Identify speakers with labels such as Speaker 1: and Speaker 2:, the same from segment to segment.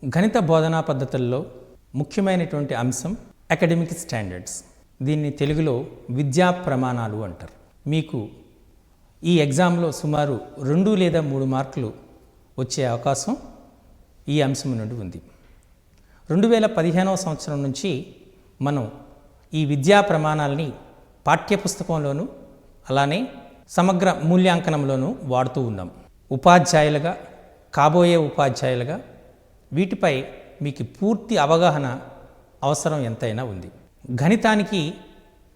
Speaker 1: గణిత బోధనా పద్ధతుల్లో ముఖ్యమైనటువంటి అంశం అకాడమిక్ స్టాండర్డ్స్. దీన్ని తెలుగులో విద్యా ప్రమాణాలు అంటారు. మీకు ఈ ఎగ్జామ్లో సుమారు 2 లేదా 3 మార్కులు వచ్చే అవకాశం ఈ అంశం నుండి ఉంది. 2015వ సంవత్సరం నుంచి మనం ఈ విద్యా ప్రమాణాలని పాఠ్యపుస్తకంలోనూ అలానే సమగ్ర మూల్యాంకనంలోనూ వాడుతూ ఉన్నాం. ఉపాధ్యాయులుగా, కాబోయే ఉపాధ్యాయులుగా వీటిపై మీకు పూర్తి అవగాహన అవసరం ఎంతైనా ఉంది. గణితానికి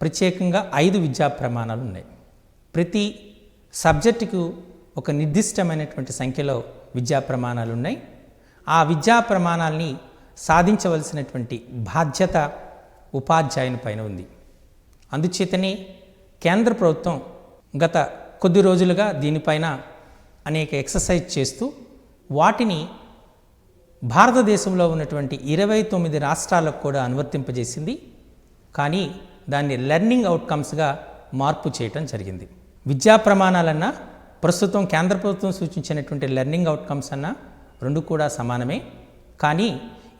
Speaker 1: ప్రత్యేకంగా 5 విద్యా ప్రమాణాలు ఉన్నాయి. ప్రతి సబ్జెక్టుకు ఒక నిర్దిష్టమైనటువంటి సంఖ్యలో విద్యా ప్రమాణాలు ఉన్నాయి. ఆ విద్యా ప్రమాణాలని సాధించవలసినటువంటి బాధ్యత ఉపాధ్యాయుని పైన ఉంది. అందుచేతనే కేంద్ర ప్రభుత్వం గత కొద్ది రోజులుగా దీనిపైన అనేక ఎక్సర్సైజ్ చేస్తూ వాటిని భారతదేశంలో ఉన్నటువంటి 29 రాష్ట్రాలకు కూడా అనువర్తింపజేసింది. కానీ దాన్ని లెర్నింగ్ అవుట్కమ్స్గా మార్పు చేయటం జరిగింది. విద్యా ప్రమాణాలన్నా ప్రస్తుతం కేంద్ర ప్రభుత్వం సూచించినటువంటి లెర్నింగ్ అవుట్కమ్స్ అన్నా రెండు కూడా సమానమే. కానీ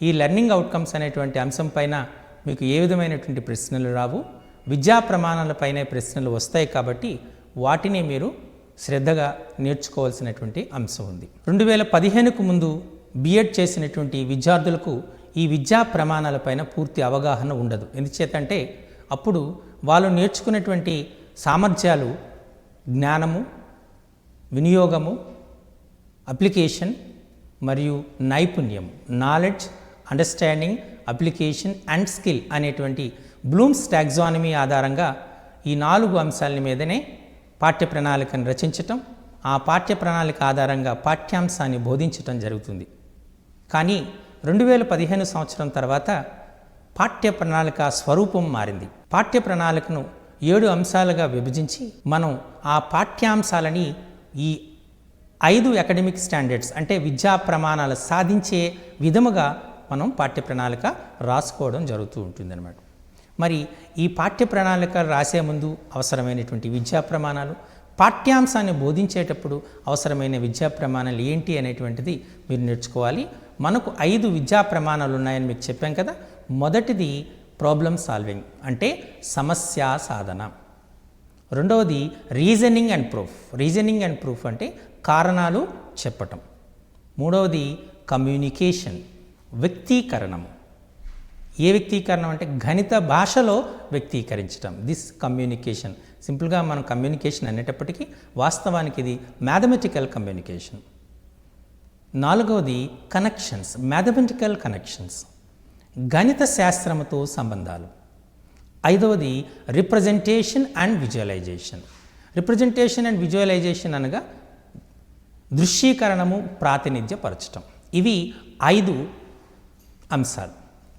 Speaker 1: ఈ లెర్నింగ్ అవుట్కమ్స్ అనేటువంటి అంశం పైన మీకు ఏ విధమైనటువంటి ప్రశ్నలు రావు, విద్యా ప్రమాణాలపైనే ప్రశ్నలు వస్తాయి. కాబట్టి వాటిని మీరు శ్రద్ధగా నేర్చుకోవాల్సినటువంటి అంశం ఉంది. 2015కు ముందు బిఎడ్ చేసినటువంటి విద్యార్థులకు ఈ విద్యా ప్రమాణాలపైన పూర్తి అవగాహన ఉండదు. ఎందుచేతంటే అప్పుడు వాళ్ళు నేర్చుకున్నటువంటి సామర్థ్యాలు జ్ఞానము, వినియోగము, అప్లికేషన్ మరియు నైపుణ్యం, knowledge, understanding, application and skill అనేటువంటి బ్లూమ్స్ టాక్సానమీ ఆధారంగా ఈ 4 అంశాల మీదనే పాఠ్య ప్రణాళికను రచించటం, ఆ పాఠ్య ప్రణాళిక ఆధారంగా పాఠ్యాంశాన్ని బోధించటం జరుగుతుంది. కానీ 2015 సంవత్సరం తర్వాత పాఠ్య ప్రణాళిక స్వరూపం మారింది. పాఠ్య ప్రణాళికను 7 అంశాలుగా విభజించి మనం ఆ పాఠ్యాంశాలని ఈ 5 అకాడమిక్ స్టాండర్డ్స్ అంటే విద్యా ప్రమాణాలు సాధించే విధముగా మనం పాఠ్య ప్రణాళిక రాసుకోవడం జరుగుతూ ఉంటుందన్నమాట. మరి ఈ పాఠ్య ప్రణాళిక రాసే ముందు అవసరమైనటువంటి విద్యా ప్రమాణాలు, పాఠ్యాంశాన్ని బోధించేటప్పుడు అవసరమైన విద్యా ప్రమాణాలు ఏంటి అనేటువంటిది మీరు నేర్చుకోవాలి. మనకు 5 విద్యా ప్రమాణాలు ఉన్నాయని మీకు చెప్పాం కదా. మొదటిది ప్రాబ్లమ్ సాల్వింగ్ అంటే సమస్యా సాధన. రెండవది reasoning and proof. Reasoning and proof అంటే కారణాలు చెప్పటం. మూడవది కమ్యూనికేషన్, వ్యక్తీకరణము. ఏ వ్యక్తీకరణం అంటే గణిత భాషలో వ్యక్తీకరించడం, దిస్ కమ్యూనికేషన్. సింపుల్గా మనం కమ్యూనికేషన్ అనేటప్పటికీ వాస్తవానికి ఇది మ్యాథమెటికల్ కమ్యూనికేషన్. నాలుగవది కనెక్షన్స్, మ్యాథమెటికల్ కనెక్షన్స్, గణిత శాస్త్రముతో సంబంధాలు. ఐదవది representation and visualisation. Representation and visualisation అనగా దృశ్యీకరణము, ప్రాతినిధ్యపరచటం. ఇవి 5 అంశాలు.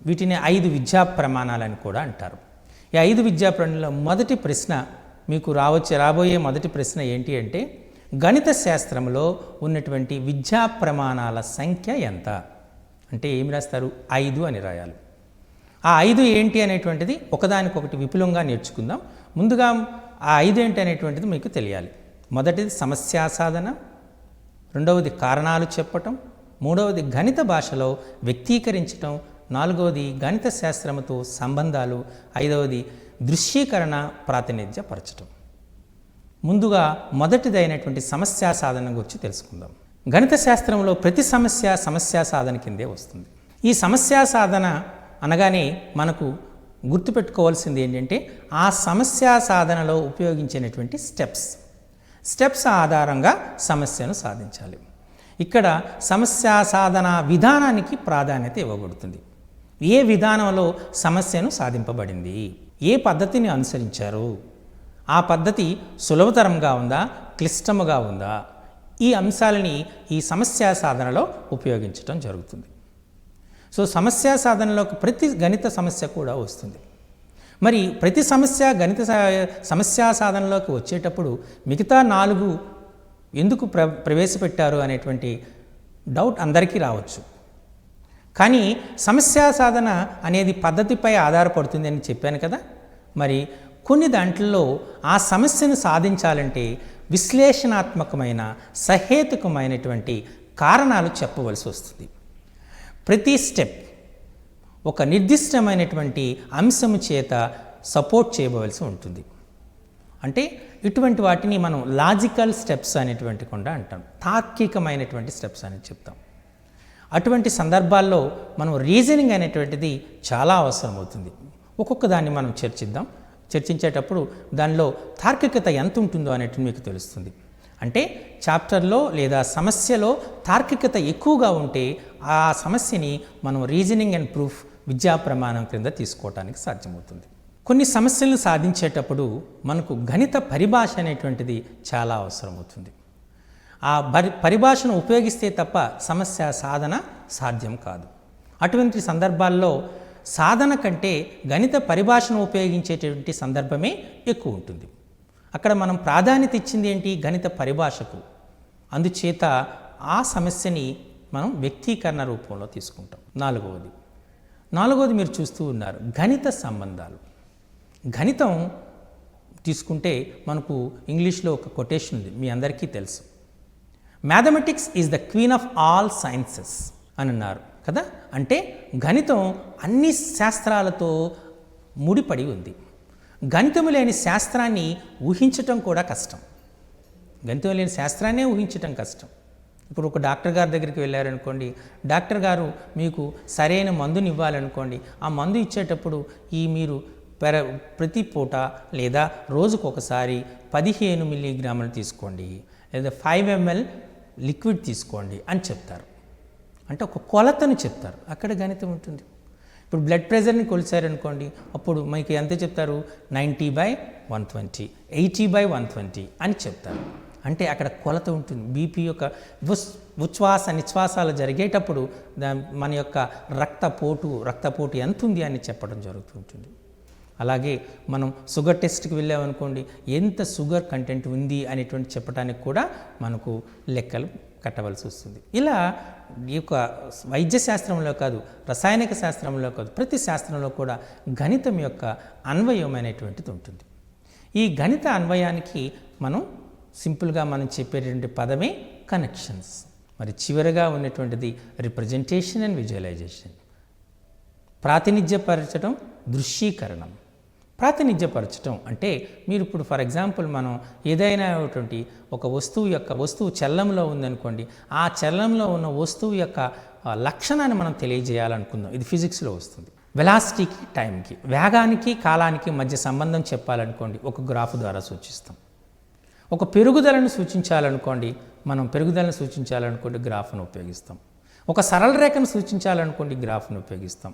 Speaker 1: వీటిని 5 విద్యా ప్రమాణాలని కూడా అంటారు. ఈ 5 విద్యా ప్రమాణాలలో మొదటి ప్రశ్న మీకు రాబోయే మొదటి ప్రశ్న ఏంటి అంటే గణిత శాస్త్రంలో ఉన్నటువంటి విద్యా ప్రమాణాల సంఖ్య ఎంత అంటే ఏమి రాస్తారు? 5 అని రాయాలి. ఆ 5 ఏంటి అనేటువంటిది ఒకదానికొకటి విపులంగా నేర్చుకుందాం. ముందుగా ఆ 5 ఏంటి అనేటువంటిది మీకు తెలియాలి. మొదటిది సమస్యా సాధన, రెండవది కారణాలు చెప్పటం, మూడవది గణిత భాషలో వ్యక్తీకరించటం, నాలుగవది గణిత శాస్త్రముతో సంబంధాలు, ఐదవది దృశ్యీకరణ, ప్రాతినిధ్యపరచటం. ముందుగా మొదటిదైనటువంటి సమస్యా సాధన గురించి తెలుసుకుందాం. గణిత శాస్త్రంలో ప్రతి సమస్యా సాధన కిందే వస్తుంది. ఈ సమస్యా సాధన అనగానే మనకు గుర్తుపెట్టుకోవాల్సింది ఏంటంటే ఆ సమస్యా సాధనలో ఉపయోగించినటువంటి స్టెప్స్ ఆధారంగా సమస్యను సాధించాలి. ఇక్కడ సమస్యా సాధన విధానానికి ప్రాధాన్యత ఇవ్వబడుతుంది. ఏ విధానంలో సమస్యను సాధింపబడింది, ఏ పద్ధతిని అనుసరించారు, ఆ పద్ధతి సులభతరంగా ఉందా, క్లిష్టముగా ఉందా, ఈ అంశాలని ఈ సమస్యా సాధనలో ఉపయోగించడం జరుగుతుంది. సో సమస్యా సాధనలోకి ప్రతి గణిత సమస్య కూడా వస్తుంది. మరి ప్రతి గణిత సమస్యా సాధనలోకి వచ్చేటప్పుడు మిగతా 4 ఎందుకు ప్రవేశపెట్టారు అనేటువంటి డౌట్ అందరికీ రావచ్చు. కానీ సమస్యా సాధన అనేది పద్ధతిపై ఆధారపడుతుంది అని చెప్పాను కదా. మరి కొన్ని దాంట్లో ఆ సమస్యను సాధించాలంటే విశ్లేషణాత్మకమైన సహేతుకమైనటువంటి కారణాలు చెప్పవలసి వస్తుంది. ప్రతి స్టెప్ ఒక నిర్దిష్టమైనటువంటి అంశము చేత సపోర్ట్ చేయవలసి ఉంటుంది. అంటే ఇటువంటి వాటిని మనం లాజికల్ స్టెప్స్ అనేటువంటి కూడా అంటాం, తార్కికమైనటువంటి స్టెప్స్ అని చెప్తాం. అటువంటి సందర్భాల్లో మనం రీజనింగ్ అనేటువంటిది చాలా అవసరం అవుతుంది. ఒక్కొక్క దాన్ని మనం చర్చించేటప్పుడు దానిలో తార్కికత ఎంత ఉంటుందో అనేటువంటి మీకు తెలుస్తుంది. అంటే చాప్టర్లో లేదా సమస్యలో తార్కికత ఎక్కువగా ఉంటే ఆ సమస్యని మనం రీజనింగ్ అండ్ ప్రూఫ్ విద్యా ప్రమాణం క్రింద తీసుకోవడానికి సాధ్యమవుతుంది. కొన్ని సమస్యలను సాధించేటప్పుడు మనకు గణిత పరిభాష అనేటువంటిది చాలా అవసరం అవుతుంది. ఆ పరిభాషను ఉపయోగిస్తే తప్ప సమస్య సాధన సాధ్యం కాదు. అటువంటి సందర్భాల్లో సాధన కంటే గణిత పరిభాషను ఉపయోగించేటువంటి సందర్భమే ఎక్కువ ఉంటుంది. అక్కడ మనం ప్రాధాన్యత ఇచ్చింది ఏంటి? గణిత పరిభాషకు. అందుచేత ఆ సమస్యని మనం వ్యక్తీకరణ రూపంలో తీసుకుంటాం. నాలుగవది మీరు చూస్తూ ఉన్నారు, గణిత సంబంధాలు. గణితం తీసుకుంటే మనకు ఇంగ్లీష్లో ఒక కొటేషన్ ఉంది, మీ అందరికీ తెలుసు. Mathematics is the queen of all sciences అని అన్నారు కదా. అంటే గణితం అన్ని శాస్త్రాలతో ముడిపడి ఉంది. గణితము లేని శాస్త్రాన్ని ఊహించటం కూడా కష్టం. గణితం లేని శాస్త్రాన్నే ఊహించటం కష్టం. ఇప్పుడు ఒక డాక్టర్ గారి దగ్గరికి వెళ్ళారనుకోండి, డాక్టర్ గారు మీకు సరైన మందుని ఇవ్వాలనుకోండి, ఆ మందు ఇచ్చేటప్పుడు మీరు ప్రతి పూట లేదా రోజుకొకసారి 15 మిల్లీగ్రాములు తీసుకోండి లేదా 5 ml లిక్విడ్ తీసుకోండి అని చెప్తారు. అంటే ఒక కొలతను చెప్తారు. అక్కడ గణితం ఉంటుంది. ఇప్పుడు బ్లడ్ ప్రెషర్ని కొలిచారనుకోండి, అప్పుడు మీకు ఎంత చెప్తారు? 90/120, 80/120 అని చెప్తారు. అంటే అక్కడ కొలత ఉంటుంది. బీపీ యొక్క ఉచ్ఛ్వాస నిశ్వాసాలు జరిగేటప్పుడు మన యొక్క రక్తపోటు ఎంత ఉంది అని చెప్పడం జరుగుతుంటుంది. అలాగే మనం షుగర్ టెస్ట్కి వెళ్ళామనుకోండి, ఎంత షుగర్ కంటెంట్ ఉంది అనేటువంటి చెప్పడానికి కూడా మనకు లెక్కలు కట్టవలసి వస్తుంది. ఇలా ఈ యొక్క వైద్య శాస్త్రంలో కాదు, రసాయనిక శాస్త్రంలో కాదు, ప్రతి శాస్త్రంలో కూడా గణితం యొక్క అన్వయం అనేటువంటిది ఉంటుంది. ఈ గణిత అన్వయానికి సింపుల్గా మనం చెప్పేటువంటి పదమే కనెక్షన్స్. మరి చివరగా ఉన్నటువంటిది రిప్రజెంటేషన్ అండ్ విజువలైజేషన్. ప్రాతినిధ్యపరచడం, దృశ్యీకరణం. ప్రాతినిధ్యపరచడం అంటే మీరు ఇప్పుడు ఫర్ ఎగ్జాంపుల్ మనం ఏదైనా ఒక వస్తువు చలనంలో ఉందనుకోండి, ఆ చలనంలో ఉన్న వస్తువు యొక్క లక్షణాన్ని మనం తెలియజేయాలనుకుందాం. ఇది ఫిజిక్స్లో వస్తుంది. వెలాసిటీకి, టైంకి, వేగానికి, కాలానికి మధ్య సంబంధం చెప్పాలనుకోండి, ఒక గ్రాఫ్ ద్వారా సూచిస్తాం. ఒక పెరుగుదలను సూచించాలనుకోండి, గ్రాఫ్ను ఉపయోగిస్తాం. ఒక సరళ రేఖను సూచించాలనుకోండి, గ్రాఫ్ను ఉపయోగిస్తాం.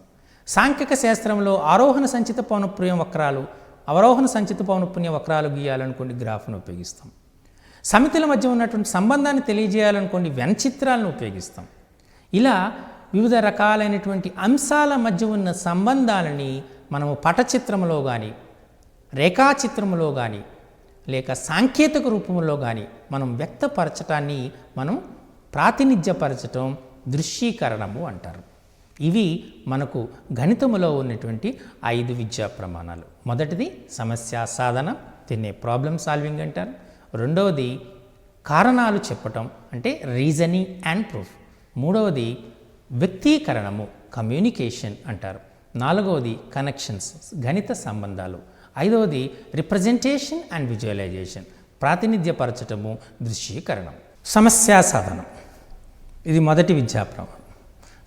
Speaker 1: సాంఖ్యక శాస్త్రంలో ఆరోహణ సంచిత పౌనఃపున్య వక్రాలు, అవరోహణ సంచిత పౌనఃపున్య వక్రాలు గీయాలనుకోండి, గ్రాఫ్ను ఉపయోగిస్తాం. సమితుల మధ్య ఉన్నటువంటి సంబంధాన్ని తెలియజేయాలనుకోండి, వెనచిత్రాలను ఉపయోగిస్తాం. ఇలా వివిధ రకాలైనటువంటి అంశాల మధ్య ఉన్న సంబంధాలని మనము పటచిత్రంలో కానీ, రేఖాచిత్రంలో కానీ, లేక సాంకేతిక రూపంలో కానీ మనం వ్యక్తపరచటాన్ని మనం ప్రాతినిధ్యపరచటం, దృశ్యీకరణము అంటారు. ఇవి మనకు గణితములో ఉన్నటువంటి 5 విద్యా ప్రమాణాలు. మొదటిది సమస్య సాధన, దీన్నే ప్రాబ్లమ్ సాల్వింగ్ అంటారు. రెండవది కారణాలు చెప్పటం, అంటే రీజనింగ్ అండ్ ప్రూఫ్. మూడవది వ్యక్తీకరణము, కమ్యూనికేషన్ అంటారు. నాలుగవది కనెక్షన్స్, గణిత సంబంధాలు. ఐదవది రిప్రజెంటేషన్ అండ్ విజువలైజేషన్, ప్రాతినిధ్యపరచటము, దృశ్యీకరణం. సమస్యా సాధనం, ఇది మొదటి విద్యా ప్రమాణం.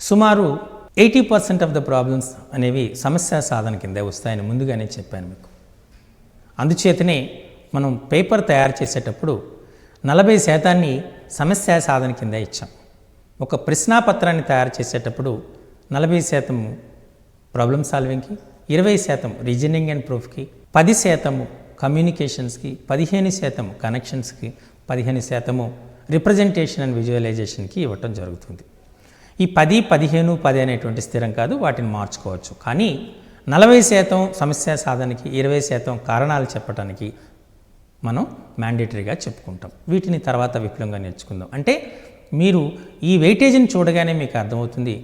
Speaker 1: సుమారు 80% ఆఫ్ ద ప్రాబ్లమ్స్ అనేవి సమస్యా సాధన కిందే వస్తాయని ముందుగానే చెప్పాను మీకు. అందుచేతనే మనం పేపర్ తయారు చేసేటప్పుడు 40% సమస్యా సాధన కింద ఇచ్చాం. ఒక ప్రశ్నాపత్రాన్ని తయారు చేసేటప్పుడు 40% ప్రాబ్లమ్ సాల్వింగ్కి, 20% రీజనింగ్ అండ్ ప్రూఫ్కి, 10% కమ్యూనికేషన్స్కి, 15% కనెక్షన్స్కి, 15% రిప్రజెంటేషన్ అండ్ విజువలైజేషన్కి ఇవ్వటం జరుగుతుంది. ఈ 10, 15, 10 అనేటువంటి స్థిరం కాదు, వాటిని మార్చుకోవచ్చు. కానీ 40% సమస్య సాధనకి, 20% కారణాలు చెప్పడానికి మనం మ్యాండేటరీగా చెప్పుకుంటాం. వీటిని తర్వాత విపులంగా నేర్చుకుందాం. అంటే మీరు ఈ వెయిటేజ్ని చూడగానే మీకు అర్థమవుతుంది,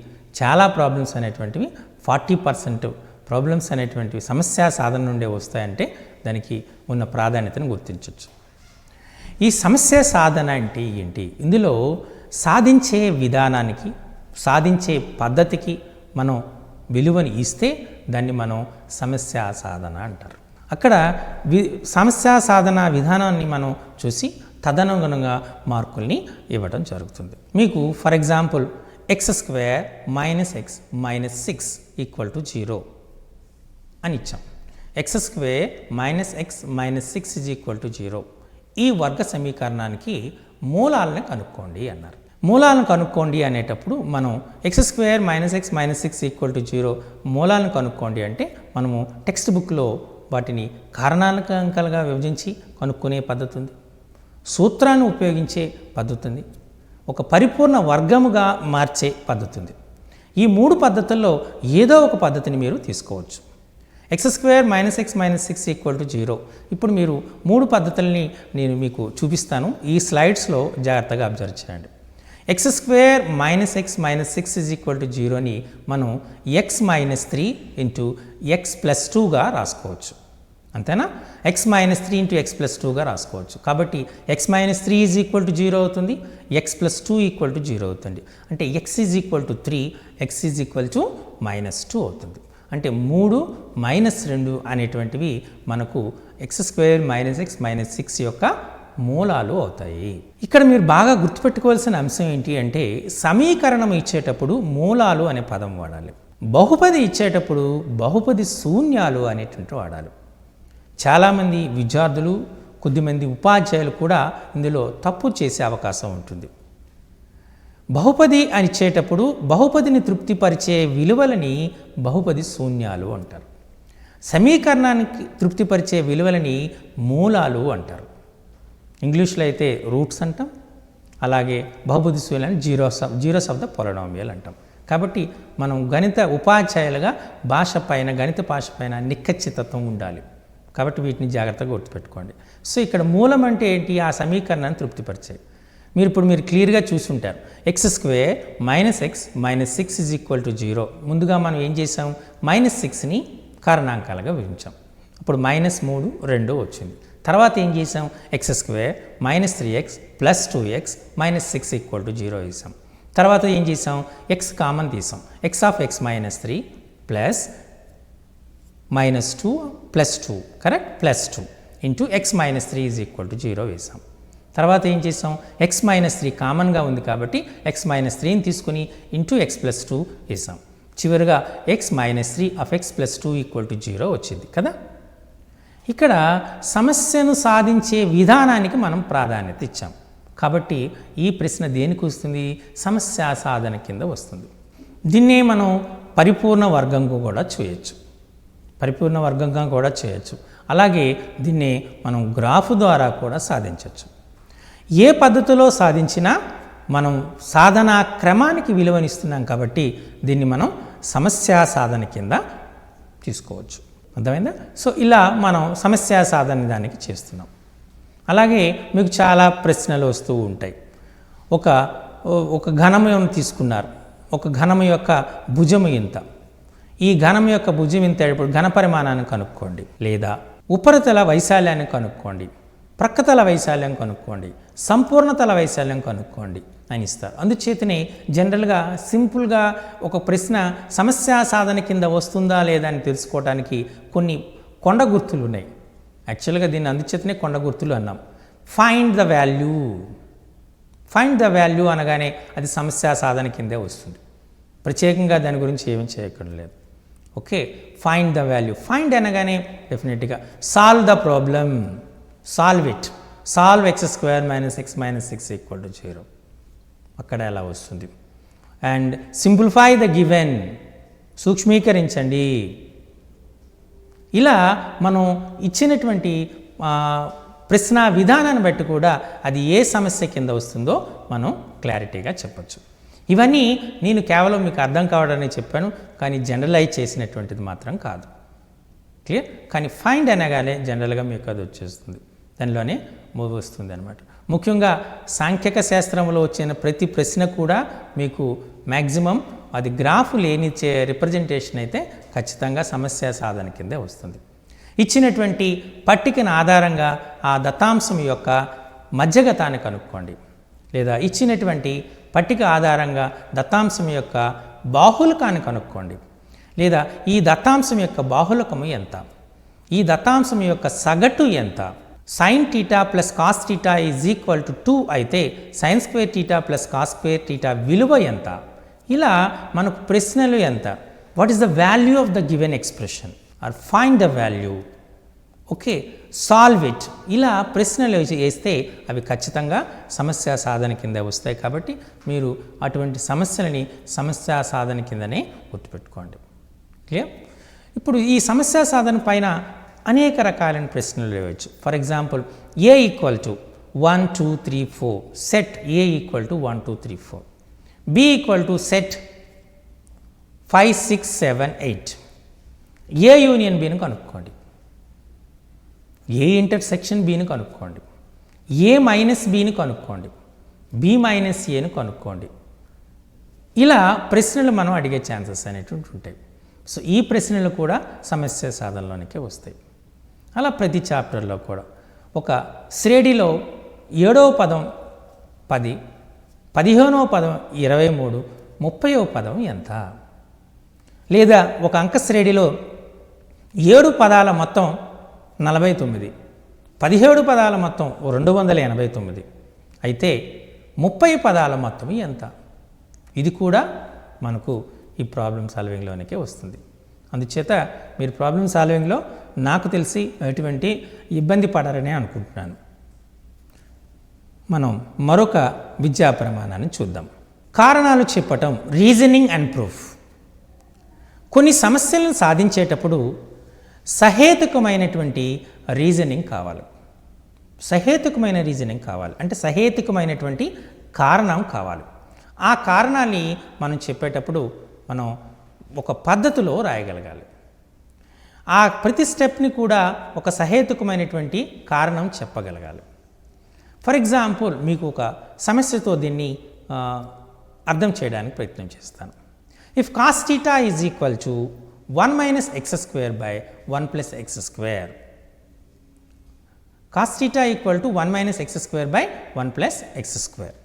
Speaker 1: చాలా ప్రాబ్లమ్స్ అనేటువంటివి 40% ప్రాబ్లమ్స్ అనేటువంటివి సమస్యా సాధన నుండే వస్తాయంటే దానికి ఉన్న ప్రాధాన్యతను గుర్తించవచ్చు. ఈ సమస్య సాధన అంటే ఏంటి? ఇందులో సాధించే విధానానికి సాధించే పద్ధతికి మనం విలువని ఇస్తే దాన్ని మనం సమస్యా సాధన అంటారు. అక్కడ సమస్యా సాధన విధానాన్ని మనం చూసి తదనుగుణంగా మార్కుల్ని ఇవ్వడం జరుగుతుంది. మీకు ఫర్ ఎగ్జాంపుల్ x² - x - 6 = 0 అని ఇచ్చాం. x² - x - 6 = 0. ఈ వర్గ సమీకరణానికి మూలాలను కనుక్కోండి అన్నారు. మూలాలను కనుక్కోండి అనేటప్పుడు మనం x² - x - 6 = 0 మూలాలను కనుక్కోండి అంటే మనము టెక్స్ట్ బుక్లో వాటిని కారణాంకాలుగా విభజించి కనుక్కునే పద్ధతి ఉంది, సూత్రాన్ని ఉపయోగించే పద్ధతి ఉంది, ఒక పరిపూర్ణ వర్గముగా మార్చే పద్ధతి ఉంది. ఈ 3 పద్ధతుల్లో ఏదో ఒక పద్ధతిని మీరు తీసుకోవచ్చు. x² - x - 6 = 0. ఇప్పుడు మీరు 3 పద్ధతుల్ని నేను మీకు చూపిస్తాను. ఈ స్లైడ్స్లో జాగ్రత్తగా అబ్జర్వ్ చేయండి. x² - x - 6 = 0ని మనం x - 3 × x + 2గా రాసుకోవచ్చు. అంతేనా? x - 3 × x + 2గా రాసుకోవచ్చు. కాబట్టి x - 3 = 0 అవుతుంది, x + 2 = 0 అవుతుంది. అంటే x = 3, x = -2 అవుతుంది. అంటే 3 - 2 అనేటువంటివి మనకు x² - x - 6 యొక్క మూలాలు అవుతాయి. ఇక్కడ మీరు బాగా గుర్తుపెట్టుకోవాల్సిన అంశం ఏంటి అంటే సమీకరణం ఇచ్చేటప్పుడు మూలాలు అనే పదం వాడాలి, బహుపది ఇచ్చేటప్పుడు బహుపది శూన్యాలు అనేటువంటి వాడాలి. చాలామంది విద్యార్థులు, కొద్దిమంది ఉపాధ్యాయులు కూడా ఇందులో తప్పు చేసే అవకాశం ఉంటుంది. బహుపది అని ఇచ్చేటప్పుడు బహుపదిని తృప్తిపరిచే విలువలని బహుపది శూన్యాలు అంటారు, సమీకరణానికి తృప్తిపరిచే విలువలని మూలాలు అంటారు. ఇంగ్లీష్లో అయితే రూట్స్ అంటాం, అలాగే బహుపది శూన్యాలని జీరోస్ ఆఫ్ ద పొలినామియల్ అంటాం. కాబట్టి మనం గణిత ఉపాధ్యాయులుగా గణిత భాష పైన నిఖచ్చితత్వం ఉండాలి. కాబట్టి వీటిని జాగ్రత్తగా గుర్తుపెట్టుకోండి. సో ఇక్కడ మూలం అంటే ఏంటి? ఆ సమీకరణాన్ని తృప్తిపరిచాయి. మీరు క్లియర్గా చూసుంటారు. x² - x - 6 = 0. ముందుగా మనం ఏం చేసాం? -6ని కారణాంకాలుగా విభజించాం. అప్పుడు -3, 2 వచ్చింది. తర్వాత ఏం చేసాం? x² - 3x + 2x - 6 = 0 వేసాం. తర్వాత ఏం చేసాం? x కామన్ తీసాం. x - 3 ప్లస్ -2 + 2 కరెక్ట్ +2 × x - 3 = 0 వేసాం. తర్వాత ఏం చేసాం? x - 3 కామన్గా ఉంది కాబట్టి x - 3ని తీసుకుని x + 2 వేసాం. చివరిగా x - 3 of x + 2 = 0 వచ్చింది కదా. ఇక్కడ సమస్యను సాధించే విధానానికి మనం ప్రాధాన్యత ఇచ్చాం. కాబట్టి ఈ ప్రశ్న దేనికి వస్తుంది? సమస్యా సాధన కింద వస్తుంది. దీన్నే మనం పరిపూర్ణ వర్గంగా కూడా చేయొచ్చు. అలాగే దీన్ని మనం గ్రాఫ్ ద్వారా కూడా సాధించవచ్చు. ఏ పద్ధతిలో సాధించినా మనం సాధనా క్రమానికి విలువనిస్తున్నాం కాబట్టి దీన్ని మనం సమస్యా సాధన కింద తీసుకోవచ్చు. అర్థమైందా? సో ఇలా మనం సమస్యా సాధన దానికి చేస్తున్నాం. అలాగే మీకు చాలా ప్రశ్నలు వస్తూ ఉంటాయి. ఒక ఘనము తీసుకున్నారు, ఒక ఘనము యొక్క భుజము ఇంత, ఈ ఘనం యొక్క భుజం ఇంత, ఇప్పుడు ఘన పరిమాణాన్ని కనుక్కోండి, లేదా ఉపరితల వైశాల్యాన్ని కనుక్కోండి, ప్రక్కతల వైశాల్యం కనుక్కోండి, సంపూర్ణతల వైశాల్యం కనుక్కోండి అని ఇస్తారు. అందుచేతనే జనరల్గా సింపుల్గా ఒక ప్రశ్న సమస్యా సాధన కింద వస్తుందా లేదా అని తెలుసుకోవడానికి కొన్ని కొండ గుర్తులు ఉన్నాయి. యాక్చువల్గా దీన్ని అందుచేతనే కొండ గుర్తులు అన్నాం. ఫైండ్ ద వాల్యూ అనగానే అది సమస్యా సాధన కిందే వస్తుంది. ప్రత్యేకంగా దాని గురించి ఏమీ చేయక్కర్లేదు. Okay, find the value. Find అనగానే డెఫినెట్గా solve the problem, solve x² - x - 6 = 0 అక్కడ ఎలా వస్తుంది. అండ్ సింప్లిఫై ద గివెన్, సూక్ష్మీకరించండి. ఇలా మనం ఇచ్చినటువంటి ప్రశ్న విధానాన్ని బట్టి కూడా అది ఏ సమస్య కింద వస్తుందో మనం క్లారిటీగా చెప్పచ్చు. ఇవన్నీ నేను కేవలం మీకు అర్థం కావడానికి చెప్పాను, కానీ జనరలైజ్ చేసినటువంటిది మాత్రం కాదు. క్లియర్? కానీ ఫైండ్ అనగానే జనరల్గా మీకు అది వచ్చేస్తుంది, దానిలోనే వస్తుంది అనమాట. ముఖ్యంగా సాంఖ్యక శాస్త్రంలో వచ్చిన ప్రతి ప్రశ్న కూడా మీకు మ్యాక్సిమం అది గ్రాఫ్ లేని రిప్రజెంటేషన్ అయితే ఖచ్చితంగా సమస్య సాధన కిందే వస్తుంది. ఇచ్చినటువంటి పట్టికను ఆధారంగా ఆ దత్తాంశం యొక్క మధ్యగతాన్ని కనుక్కోండి, లేదా ఇచ్చినటువంటి పట్టిక ఆధారంగా దత్తాంశం యొక్క బాహుళకాన్ని కనుక్కోండి, లేదా ఈ దత్తాంశం యొక్క బాహుళకము ఎంత, ఈ దత్తాంశం యొక్క సగటు ఎంత. Sine theta plus cos theta is equal to 2 అయితే sine square theta plus cos square theta విలువ ఎంత. ఇలా మనకు ప్రశ్నలు ఎంత, what is the value of the given expression are find the value, okay, solve it. ఇలా ప్రశ్నలు వేస్తే అవి ఖచ్చితంగా సమస్య సాధన కింద వస్తాయి. కాబట్టి మీరు అటువంటి సమస్యలని సమస్య సాధన కిందనే గుర్తుపెట్టుకోండి. క్లియర్? ఇప్పుడు ఈ సమస్య సాధన పైన అనేక రకాలైన ప్రశ్నలు వేయవచ్చు. For example, A equal to 1 2 3 4, set A equal to 1 2 3 4, B equal to set 5 6 7 8. A union బిని కనుక్కోండి, ఏ ఇంటర్సెక్షన్ బిని కనుక్కోండి, ఏ మైనస్ బిని కనుక్కోండి, బి మైనస్ ఏను కనుక్కోండి. ఇలా ప్రశ్నలు మనం అడిగే ఛాన్సెస్ అనేటువంటి ఉంటాయి. సో ఈ ప్రశ్నలు కూడా సమస్య సాధనలోనికే వస్తాయి. అలా ప్రతి చాప్టర్లో కూడా ఒక శ్రేణిలో 7వ పదం 10, 15వ పదం 23, 30వ పదం ఎంత. లేదా ఒక అంక శ్రేణిలో 7 పదాల మొత్తం 49, 17 పదాల మొత్తం 289 అయితే 30 పదాల మొత్తం ఎంత. ఇది కూడా మనకు ఈ ప్రాబ్లమ్ సాల్వింగ్లోనికే వస్తుంది. అందుచేత మీరు ప్రాబ్లమ్ సాల్వింగ్లో నాకు తెలిసి ఎటువంటి ఇబ్బంది పడరనే అనుకుంటున్నాను. మనం మరొక విద్యా ప్రమాణాన్ని చూద్దాం. కారణాలు చెప్పటం, రీజనింగ్ అండ్ ప్రూఫ్. కొన్ని సమస్యలను సాధించేటప్పుడు సహేతుకమైనటువంటి రీజనింగ్ కావాలి. సహేతుకమైన రీజనింగ్ కావాలి అంటే సహేతుకమైనటువంటి కారణం కావాలి. ఆ కారణాన్ని మనం చెప్పేటప్పుడు మనం ఒక పద్ధతిలో రాయగలగాలి. ఆ ప్రతి స్టెప్ని కూడా ఒక సహేతుకమైనటువంటి కారణం చెప్పగలగాలి. ఫర్ ఎగ్జాంపుల్, మీకు ఒక సమస్యతో దీన్ని అర్థం చేయడానికి ప్రయత్నం చేస్తాను. If cos theta is equal to 1 minus x square by 1 plus x square, cos theta equal to 1 minus x square by 1 plus x square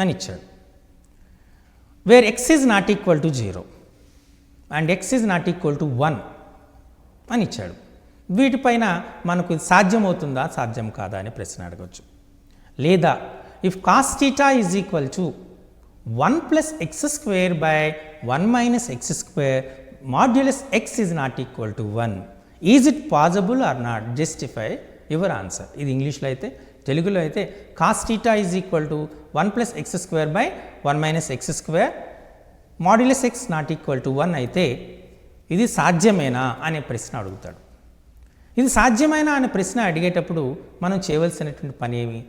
Speaker 1: అని ఇచ్చాడు. Where x is not equal to 0 and x is not equal to 1 అని ఇచ్చాడు. వీటిపైన మనకు సాధ్యమవుతుందా సాధ్యం కాదా అనే ప్రశ్న అడగవచ్చు. లేదా if cos theta is equal to 1 plus x square by 1 minus x square modulus X is not equal to 1, is it possible or not, justify your answer. ఇది ఇంగ్లీష్లో అయితే. తెలుగులో అయితే cos theta is equal to 1 plus x square by 1 minus x square modulus X not equal to 1 అయితే ఇది సాధ్యమేనా అనే ప్రశ్న అడుగుతాడు. ఇది సాధ్యమేనా అనే ప్రశ్న అడిగేటప్పుడు మనం చేయవలసినటువంటి పని ఏమి,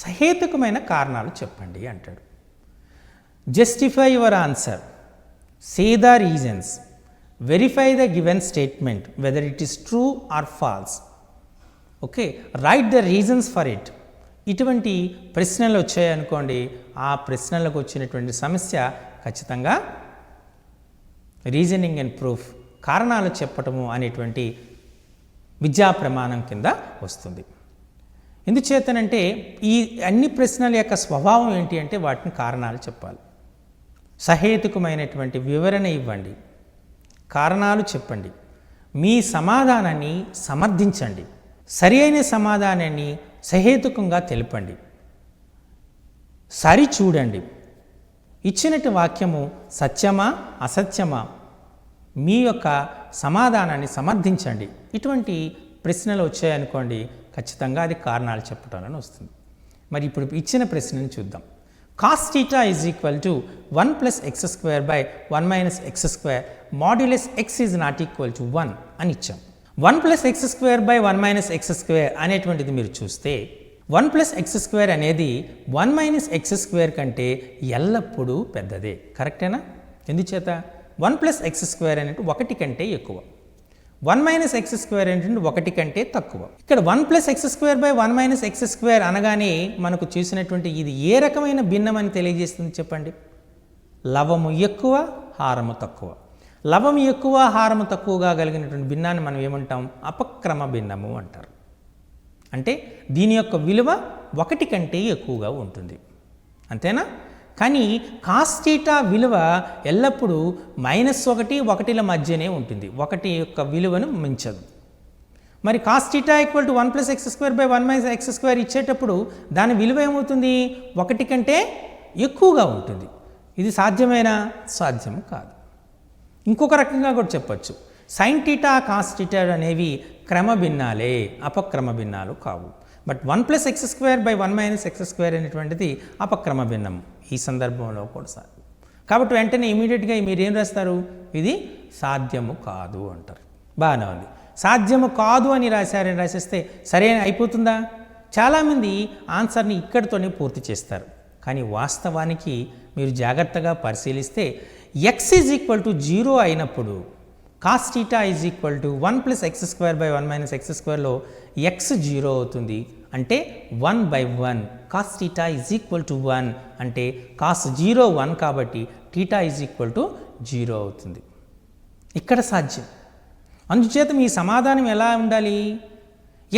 Speaker 1: సహేతుకమైన కారణాలు చెప్పండి అంటాడు. Justify your answer, say the reasons, verify the given statement whether it is true or false, okay, write the reasons for it. ఇటువంటి ప్రశ్నలు వచ్చాయనుకోండి, ఆ ప్రశ్నలకు వచ్చినటువంటి సమస్య ఖచ్చితంగా రీజనింగ్ అండ్ ప్రూఫ్, కారణాలు చెప్పటము అనేటువంటి విద్యా ప్రమాణం కింద వస్తుంది. ఎందుచేతనంటే ఈ అన్ని ప్రశ్నల యొక్క స్వభావం ఏంటి అంటే వాటిని కారణాలు చెప్పాలి, సహేతుకమైనటువంటి వివరణ ఇవ్వండి, కారణాలు చెప్పండి, మీ సమాధానాన్ని సమర్థించండి, సరి అయిన సమాధానాన్ని సహేతుకంగా తెలపండి, సరి చూడండి, ఇచ్చినట్టు వాక్యము సత్యమా అసత్యమా, మీ యొక్క సమాధానాన్ని సమర్థించండి. ఇటువంటి ప్రశ్నలు వచ్చాయనుకోండి, ఖచ్చితంగా అది కారణాలు చెప్పటాలని వస్తుంది. మరి ఇప్పుడు ఇచ్చిన ప్రశ్నను చూద్దాం. Cos theta is equal to 1 plus x square by 1 minus x square modulus X is not equal to 1 అని ఇచ్చాం. 1 plus x square by 1 minus x square అనేటువంటిది మీరు చూస్తే 1 ప్లస్ ఎక్స్ స్క్వేర్ అనేది 1 మైనస్ ఎక్స్ స్క్వేర్ కంటే ఎల్లప్పుడూ పెద్దదే. కరెక్టేనా? ఎందుచేత 1 ప్లస్ ఎక్స్ స్క్వేర్ అనేది 1 కంటే ఎక్కువ, 1 మైనస్ ఎక్స్ స్క్వేర్ ఏంటంటే 1 కంటే తక్కువ. ఇక్కడ 1 plus x square by 1 minus x square అనగానే మనకు చూసినటువంటి ఇది ఏ రకమైన భిన్నం అని తెలియజేస్తుంది చెప్పండి? లవము ఎక్కువ, హారము తక్కువ. లవము ఎక్కువ, హారము తక్కువగా కలిగినటువంటి భిన్నాన్ని మనం ఏమంటాం? అపక్రమ భిన్నము అంటారు. అంటే దీని యొక్క విలువ 1 కంటే ఎక్కువగా ఉంటుంది. అంతేనా? కానీ కాస్ థీటా విలువ ఎల్లప్పుడూ -1, 1ల మధ్యనే ఉంటుంది, 1 యొక్క విలువను మించదు. మరి cos theta equal to 1 + x² / 1 - x² ఇచ్చేటప్పుడు దాని విలువ ఏమవుతుంది? 1 కంటే ఎక్కువగా ఉంటుంది. ఇది సాధ్యమేనా? సాధ్యం కాదు. ఇంకొక రకంగా కూడా చెప్పచ్చు, సైన్ థీటా కాస్ థీటా అనేవి క్రమభిన్నాలే, అపక్రమ భిన్నాలు కావు. బట్ 1 + x² / 1 - x² అనేటువంటిది అపక్రమ భిన్నం ఈ సందర్భంలో కూడా సాధ్యం. కాబట్టి వెంటనే ఇమీడియట్గా మీరు ఏం రాస్తారు? ఇది సాధ్యము కాదు అంటారు. బాగానే ఉంది. సాధ్యము కాదు అని రాసేస్తే సరే అయిపోతుందా? చాలామంది ఆన్సర్ని ఇక్కడితోనే పూర్తి చేస్తారు. కానీ వాస్తవానికి మీరు జాగ్రత్తగా పరిశీలిస్తే x = 0 అయినప్పుడు కాస్ థీటా = 1 + x² / 1 - x²లో x 0 అవుతుంది. అంటే 1/1 కాస్ థీటా = 1 అంటే కాస్ 0 1 కాబట్టి థీటా = 0 అవుతుంది. ఇక్కడ సాధ్యం. అందుచేత మీ సమాధానం ఎలా ఉండాలి?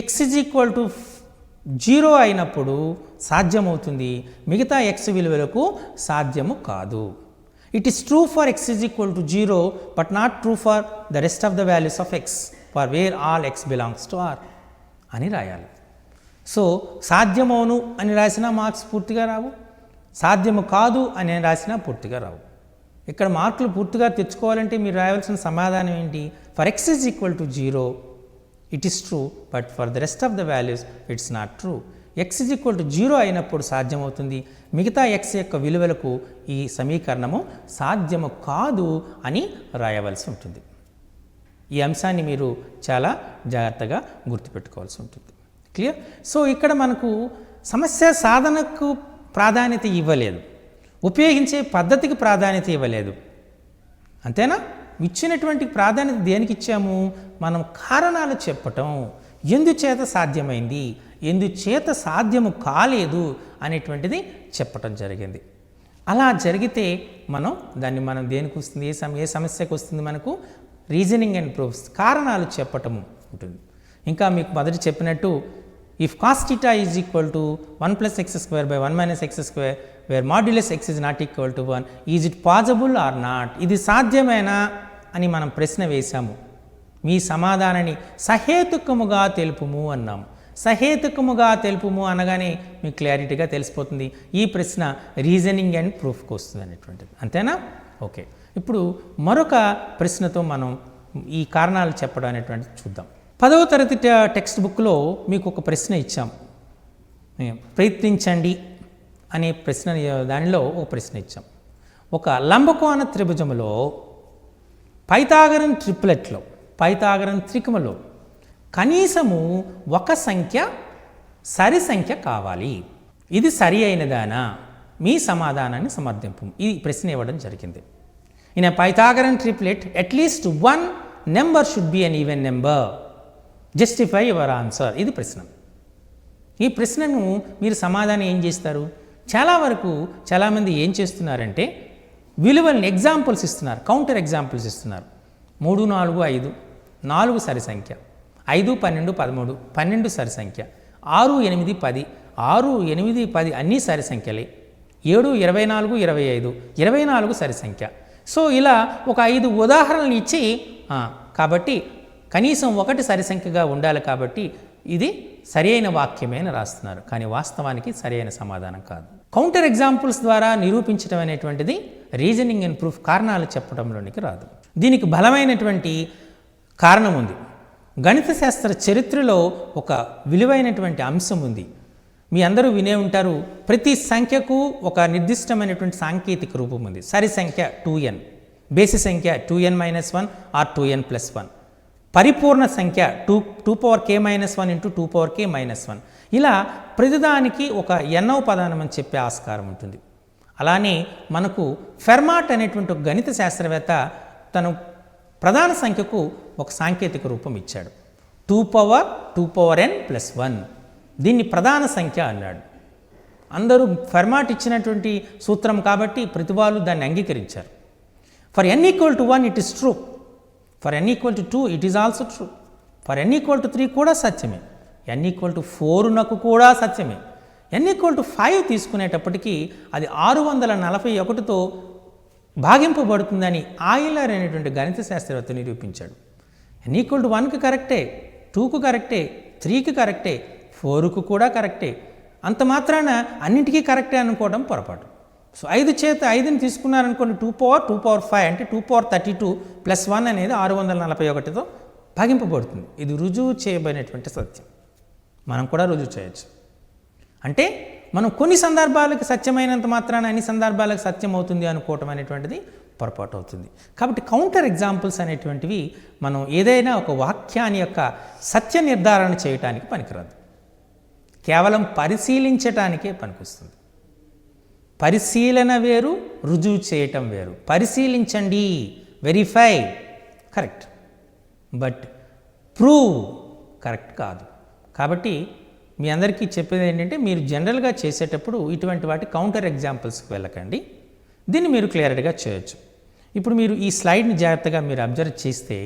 Speaker 1: x = 0 అయినప్పుడు సాధ్యమవుతుంది, మిగతా x విలువలకు సాధ్యము కాదు. It is true for x = 0 but not true for the rest of the values of x for where all x belongs to r అని రాయాలి. సో సాధ్యమవును అని రాసినా మార్క్స్ పూర్తిగా రావు, సాధ్యము కాదు అని రాసినా పూర్తిగా రావు. ఇక్కడ మార్కులు పూర్తిగా తెచ్చుకోవాలంటే మీరు రాయాల్సిన సమాధానం ఏంటి? For x = 0 it is true but for the rest of the values it's not true. x = 0 అయినప్పుడు సాధ్యమవుతుంది, మిగతా x యొక్క విలువలకు ఈ సమీకరణము సాధ్యము కాదు అని రాయవలసి ఉంటుంది. ఈ అంశాన్ని మీరు చాలా జాగ్రత్తగా గుర్తుపెట్టుకోవాల్సి ఉంటుంది. క్లియర్? సో ఇక్కడ మనకు సమస్య సాధనకు ప్రాధాన్యత ఇవ్వలేదు, ఉపయోగించే పద్ధతికి ప్రాధాన్యత ఇవ్వలేదు. అంతేనా? ఇచ్చినటువంటి ప్రాధాన్యత దేనికి ఇచ్చాము? మనం కారణాలు చెప్పటం, ఎందుచేత సాధ్యమైంది, ఎందుచేత సాధ్యము కాలేదు అనేటువంటిది చెప్పటం జరిగింది. అలా జరిగితే మనం దేనికి వస్తుంది? ఏ సమస్యకు వస్తుంది? మనకు రీజనింగ్ అండ్ ప్రూఫ్స్, కారణాలు చెప్పటము ఉంటుంది. ఇంకా మీకు మొదటి చెప్పినట్టు if cos theta = 1 + x² / 1 - x² where modulus x is not equal to 1 is it possible or not? ఇది సాధ్యమేనా అని మనం ప్రశ్న వేశాము. మీ సమాధానాన్ని సహేతుకముగా తెలుపుము అన్నాము. సహేతుకముగా తెలుపుము అనగానే మీకు క్లారిటీగా తెలిసిపోతుంది ఈ ప్రశ్న రీజనింగ్ అండ్ ప్రూఫ్కి వస్తుంది అనేటువంటిది. అంతేనా? ఓకే. ఇప్పుడు మరొక ప్రశ్నతో మనం ఈ కారణాలు చెప్పడం అనేటువంటిది చూద్దాం. 10వ తరగతి టెక్స్ట్ బుక్లో మీకు ఒక ప్రశ్న ఇచ్చాం, ప్రయత్నించండి అనే ప్రశ్న. దానిలో ఒక ప్రశ్న ఇచ్చాం. ఒక లంబకోణ త్రిభుజములో పైథాగరన్ ట్రిప్లెట్లో, పైథాగరన్ త్రికములో కనీసము ఒక సంఖ్య సరి సంఖ్య కావాలి. ఇది సరి అయినదానా? మీ సమాధానాన్ని సమర్థింపు. ఈ ప్రశ్న ఇవ్వడం జరిగింది. In a Pythagorean triplet at least 1 number should be an even number, justify your answer. ఇది ప్రశ్న. ఈ ప్రశ్నను మీరు సమాధానం ఏం చేస్తారు? చాలా వరకు చాలామంది ఏం చేస్తున్నారంటే విలువలను ఎగ్జాంపుల్స్ ఇస్తున్నారు, కౌంటర్ ఎగ్జాంపుల్స్ ఇస్తున్నారు. 3, 4, 5, 4 సరి సంఖ్య, 5, 12, 13, 12 సరి సంఖ్య, 6, 8, 10, 6, 8, 10 అన్నీ సరి సంఖ్యలే, 7, 24, 25, 24 సరి సంఖ్య. సో ఇలా ఒక 5 ఉదాహరణలు ఇచ్చి కాబట్టి కనీసం 1 సరి సంఖ్యగా ఉండాలి కాబట్టి ఇది సరి అయిన వాక్యమే అని రాస్తున్నారు. కానీ వాస్తవానికి సరి అయిన సమాధానం కాదు. కౌంటర్ ఎగ్జాంపుల్స్ ద్వారా నిరూపించడం అనేటువంటిది రీజనింగ్ అండ్ ప్రూఫ్, కారణాలు చెప్పడంలోనికి రాదు. దీనికి బలమైనటువంటి కారణం ఉంది. గణిత శాస్త్ర చరిత్రలో ఒక విలువైనటువంటి అంశం ఉంది. మీ అందరూ వినే ఉంటారు, ప్రతి సంఖ్యకు ఒక నిర్దిష్టమైనటువంటి సాంకేతిక రూపం ఉంది. సరి సంఖ్య 2n, బేసి సంఖ్య 2n-1 ఆర్ 2n+1, పరిపూర్ణ సంఖ్య 2^k-1 × 2^k-1. ఇలా ప్రతిదానికి ఒక ఎన్నవ పదానం అని చెప్పే ఆస్కారం ఉంటుంది. అలానే మనకు ఫెర్మాట్ అనేటువంటి ఒక గణిత శాస్త్రవేత్త తను ప్రధాన సంఖ్యకు ఒక సాంకేతిక రూపం ఇచ్చాడు, 2n+1. దీన్ని ప్రధాన సంఖ్య అన్నాడు. అందరూ ఫెర్మాట్ ఇచ్చినటువంటి సూత్రం కాబట్టి ప్రతి వాళ్ళు దాన్ని అంగీకరించారు. For n = 1 it is true, for n = 2 it is also true, for n = 3 కూడా సత్యమే, n = 4 కూడా సత్యమే, n=5 తీసుకునేటప్పటికీ అది 641తో భాగింపబడుతుందని ఆయిలర్ అనేటువంటి గణిత శాస్త్రవేత్త నిరూపించాడు. n=1కి కరెక్టే, 2కు కరెక్టే, 3కి కరెక్టే, 4కు కూడా కరెక్టే. అంత మాత్రాన అన్నింటికీ కరెక్టే అనుకోవడం పొరపాటు. సో 5 చేత 5ని తీసుకున్నారనుకోండి, 2 అంటే 2 + 1 అనేది 641తో భాగింపబడుతుంది. ఇది రుజువు చేయబడినటువంటి సత్యం. మనం కూడా రుజువు చేయొచ్చు. అంటే మనం కొన్ని సందర్భాలకు సత్యమైనంత మాత్రాన అన్ని సందర్భాలకు సత్యం అవుతుంది అనుకోవటం అనేటువంటిది పొరపాటు అవుతుంది. కాబట్టి కౌంటర్ ఎగ్జాంపుల్స్ అనేటువంటివి మనం ఏదైనా ఒక వాక్యాన్ని యొక్క సత్య నిర్ధారణ చేయటానికి పనికిరాదు, కేవలం పరిశీలించటానికే పనికొస్తుంది. పరిశీలన వేరు, రుజువు చేయటం వేరు. పరిశీలించండి, verify, correct, but prove correct కాదు. కాబట్టి మీ అందరికీ చెప్పేది ఏంటంటే, మీరు జనరల్గా చేసేటప్పుడు ఇటువంటి వాటి కౌంటర్ ఎగ్జాంపుల్స్కి వెళ్ళకండి. దీన్ని మీరు క్లియర్గా చేయొచ్చు. ఇప్పుడు మీరు ఈ స్లైడ్ని జాగ్రత్తగా మీరు అబ్జర్వ్ చేస్తే,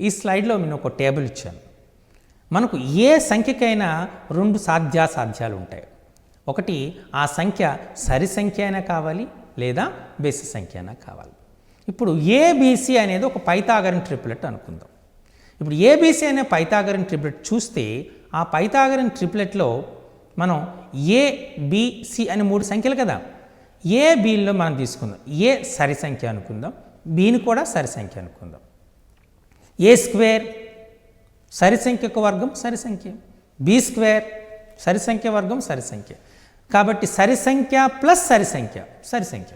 Speaker 1: ఈ స్లైడ్లో నేను ఒక టేబుల్ ఇచ్చాను. మనకు ఏ సంఖ్యకైనా 2 సాధ్యాసాధ్యాలు ఉంటాయి. ఒకటి, ఆ సంఖ్య సరి సంఖ్య అయినా కావాలి, లేదా బేసి సంఖ్య అయినా కావాలి. ఇప్పుడు ఏబిసి అనేది ఒక పైథాగరన్ ట్రిప్లెట్ అనుకుందాం. ఇప్పుడు ఏబిసి అనే పైథాగరన్ ట్రిప్లెట్ చూస్తే, ఆ పైథాగరన్ ట్రిప్లెట్లో మనం ఏబిసి అనే 3 సంఖ్యలు కదా. ఏబిలో మనం తీసుకుందాం, ఏ సరి సంఖ్య అనుకుందాం, బిని కూడా సరి సంఖ్య అనుకుందాం. A² సరి సంఖ్యకు వర్గం సరి సంఖ్య, B² సరి సంఖ్య వర్గం సరి సంఖ్య. కాబట్టి సరి సంఖ్య ప్లస్ సరి సంఖ్య సరి సంఖ్య.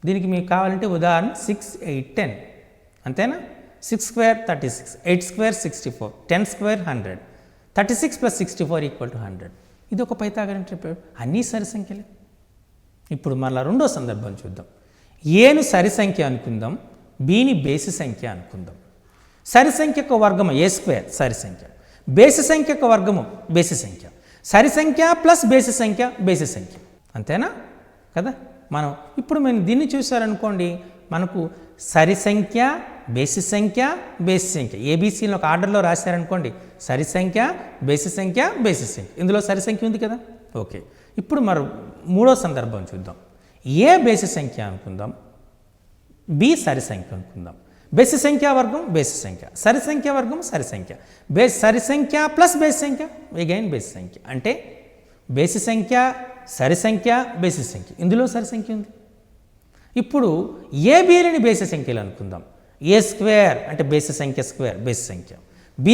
Speaker 1: దీనికి మీకు కావాలంటే ఉదాహరణ 6, 8, 10 అంతేనా. 6² 36, 8² 64, 10² 100, 36 + 64 = 100. ఇది ఒక పైథాగరన్ ట్రిప్లెట్, అన్నీ సరి సంఖ్యలే. ఇప్పుడు మళ్ళీ రెండో సందర్భం చూద్దాం. ఏను సరి సంఖ్య అనుకుందాం, బిని బేసి సంఖ్య అనుకుందాం. సరి సంఖ్యకు వర్గము A² సరి సంఖ్య, బేసి సంఖ్యకు వర్గము బేసి సంఖ్య, సరి సంఖ్య ప్లస్ బేసి సంఖ్య బేసి సంఖ్య, అంతేనా కదా. మనం ఇప్పుడు మేము దీన్ని చూసారనుకోండి, మనకు సరి సంఖ్య, బేసి సంఖ్య, బేసి సంఖ్య, ఏబీసీని ఒక ఆర్డర్లో రాశారనుకోండి, సరి సంఖ్య, బేసి సంఖ్య, బేసి సంఖ్య. ఇందులో సరి సంఖ్య ఉంది కదా. ఓకే, ఇప్పుడు మరి మూడో సందర్భం చూద్దాం. ఏ బేసి సంఖ్య అనుకుందాం, బి సరి సంఖ్య అనుకుందాం. బేసి సంఖ్య వర్గం బేసి సంఖ్య, సరి సంఖ్య వర్గం సరి సంఖ్య, సరి సంఖ్య ప్లస్ బేసి సంఖ్య అగైన్ బేసి సంఖ్య. అంటే బేసి సంఖ్య, సరి సంఖ్య, బేసి సంఖ్య, ఇందులో సరి సంఖ్య ఉంది. ఇప్పుడు ఏబీలని బేసి సంఖ్యలు అనుకుందాం. A² అంటే బేసి సంఖ్య స్క్వేర్ బేసి సంఖ్య, B²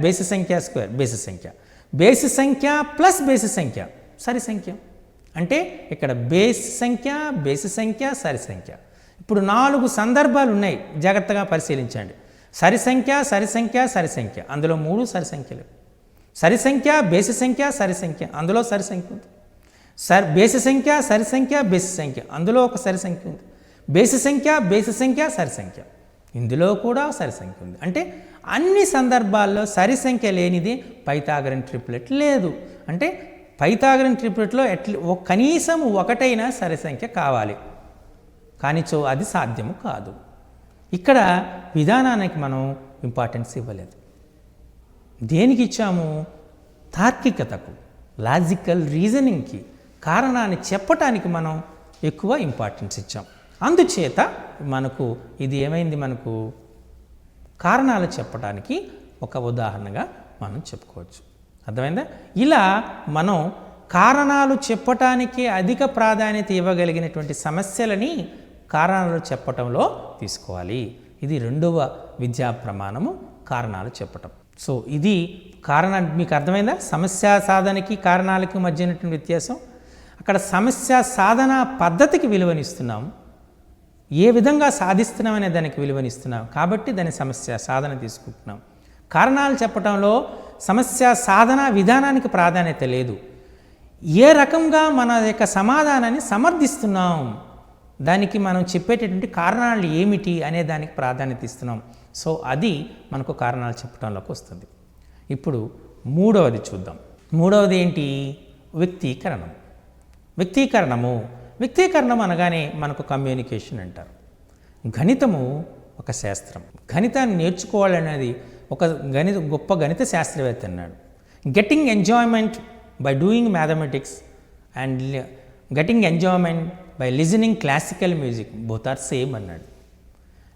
Speaker 1: బేసి సంఖ్య స్క్వేర్ బేసి సంఖ్య, బేసి సంఖ్య ప్లస్ బేసి సంఖ్య సరి సంఖ్య. అంటే ఇక్కడ బేసి సంఖ్య, బేసి సంఖ్య, సరి సంఖ్య. ఇప్పుడు 4 సందర్భాలు ఉన్నాయి, జాగ్రత్తగా పరిశీలించండి. సరి సంఖ్య, సరి సంఖ్య, సరి సంఖ్య, అందులో 3 సరి సంఖ్యలు. సరి సంఖ్య, బేసి సంఖ్య, సరి సంఖ్య, అందులో సరి సంఖ్య ఉంది. బేసి సంఖ్య, సరి సంఖ్య, బేసి సంఖ్య, అందులో ఒక సరి సంఖ్య ఉంది. బేసి సంఖ్య, బేసి సంఖ్య, సరి సంఖ్య, ఇందులో కూడా సరి సంఖ్య ఉంది. అంటే అన్ని సందర్భాల్లో సరి సంఖ్య లేనిది పైథాగరన్ ట్రిప్లెట్ లేదు. అంటే పైథాగరన్ ట్రిప్లెట్లో కనీసం ఒకటైనా సరి సంఖ్య కావాలి, కానిచో అది సాధ్యము కాదు. ఇక్కడ విధానానికి మనం ఇంపార్టెన్స్ ఇవ్వలేదు. దేనికి ఇచ్చాము? తార్కికతకు, లాజికల్ రీజనింగ్కి, కారణాన్ని చెప్పటానికి మనం ఎక్కువ ఇంపార్టెన్స్ ఇచ్చాం. అందుచేత మనకు ఇది ఏమైంది, మనకు కారణాలు చెప్పడానికి ఒక ఉదాహరణగా మనం చెప్పుకోవచ్చు. అర్థమైందా? ఇలా మనం కారణాలు చెప్పటానికి అధిక ప్రాధాన్యత ఇవ్వగలిగినటువంటి సమస్యలని కారణాలు చెప్పటంలో తీసుకోవాలి. ఇది రెండవ విద్యా ప్రమాణము, కారణాలు చెప్పటం. సో ఇది కారణాలు మీకు అర్థమైందా? సమస్య సాధనకి కారణాలకి మధ్యనటువంటి వ్యత్యాసం. అక్కడ సమస్య సాధన పద్ధతికి విలువనిస్తున్నాం, ఏ విధంగా సాధిస్తున్నాం అనే దానికి విలువనిస్తున్నాం, కాబట్టి దాని సమస్య సాధన తీసుకుంటున్నాం. కారణాలు చెప్పటంలో సమస్య సాధన విధానానికి ప్రాధాన్యత లేదు. ఏ రకంగా మన యొక్క సమాధానాన్ని సమర్థిస్తున్నాం, దానికి మనం చెప్పేటటువంటి కారణాలు ఏమిటి అనే దానికి ప్రాధాన్యత ఇస్తున్నాం. సో అది మనకు కారణాలు చెప్పడంలోకి వస్తుంది. ఇప్పుడు మూడవది చూద్దాం. మూడవది ఏంటి? వ్యక్తీకరణం. వ్యక్తీకరణం అనగానే మనకు కమ్యూనికేషన్ అంటారు. గణితము ఒక శాస్త్రం. గణితాన్ని నేర్చుకోవాలనేది ఒక గొప్ప గణిత శాస్త్రవేత్త అన్నాడు. Getting enjoyment by doing mathematics and getting enjoyment by listening classical music both are same అన్నాడు.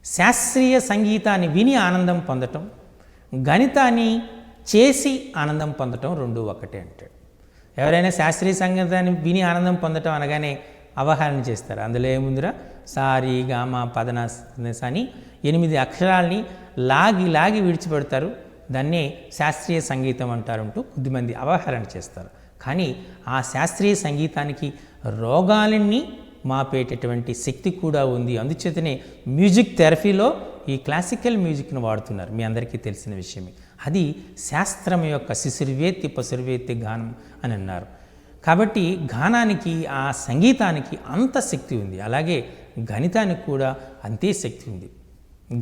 Speaker 1: శాస్త్రీయ సంగీతాన్ని విని ఆనందం పొందటం, గణితాన్ని చేసి ఆనందం పొందటం రెండు ఒకటే అంటాడు. ఎవరైనా శాస్త్రీయ సంగీతాన్ని విని ఆనందం పొందటం అనగానే అవహేళన చేస్తారు. అందులో ఏముందిరా సారి గామ పదన అని 8 అక్షరాలని లాగి విడిచిపెడతారు. దాన్నే శాస్త్రీయ సంగీతం అంటారంటూ కొద్దిమంది అవహేళన చేస్తారు. కానీ ఆ శాస్త్రీయ సంగీతానికి రోగాలన్నీ మాపేటటువంటి శక్తి కూడా ఉంది. అందుచేతనే మ్యూజిక్ థెరపీలో ఈ క్లాసికల్ మ్యూజిక్ను వాడుతున్నారు, మీ అందరికీ తెలిసిన విషయమే. అది శాస్త్రం యొక్క శిశుర్వేత్తి పశుర్వేత్తి గానం అని అన్నారు. కాబట్టి గానానికి ఆ సంగీతానికి అంత శక్తి ఉంది. అలాగే గణితానికి కూడా అంతే శక్తి ఉంది.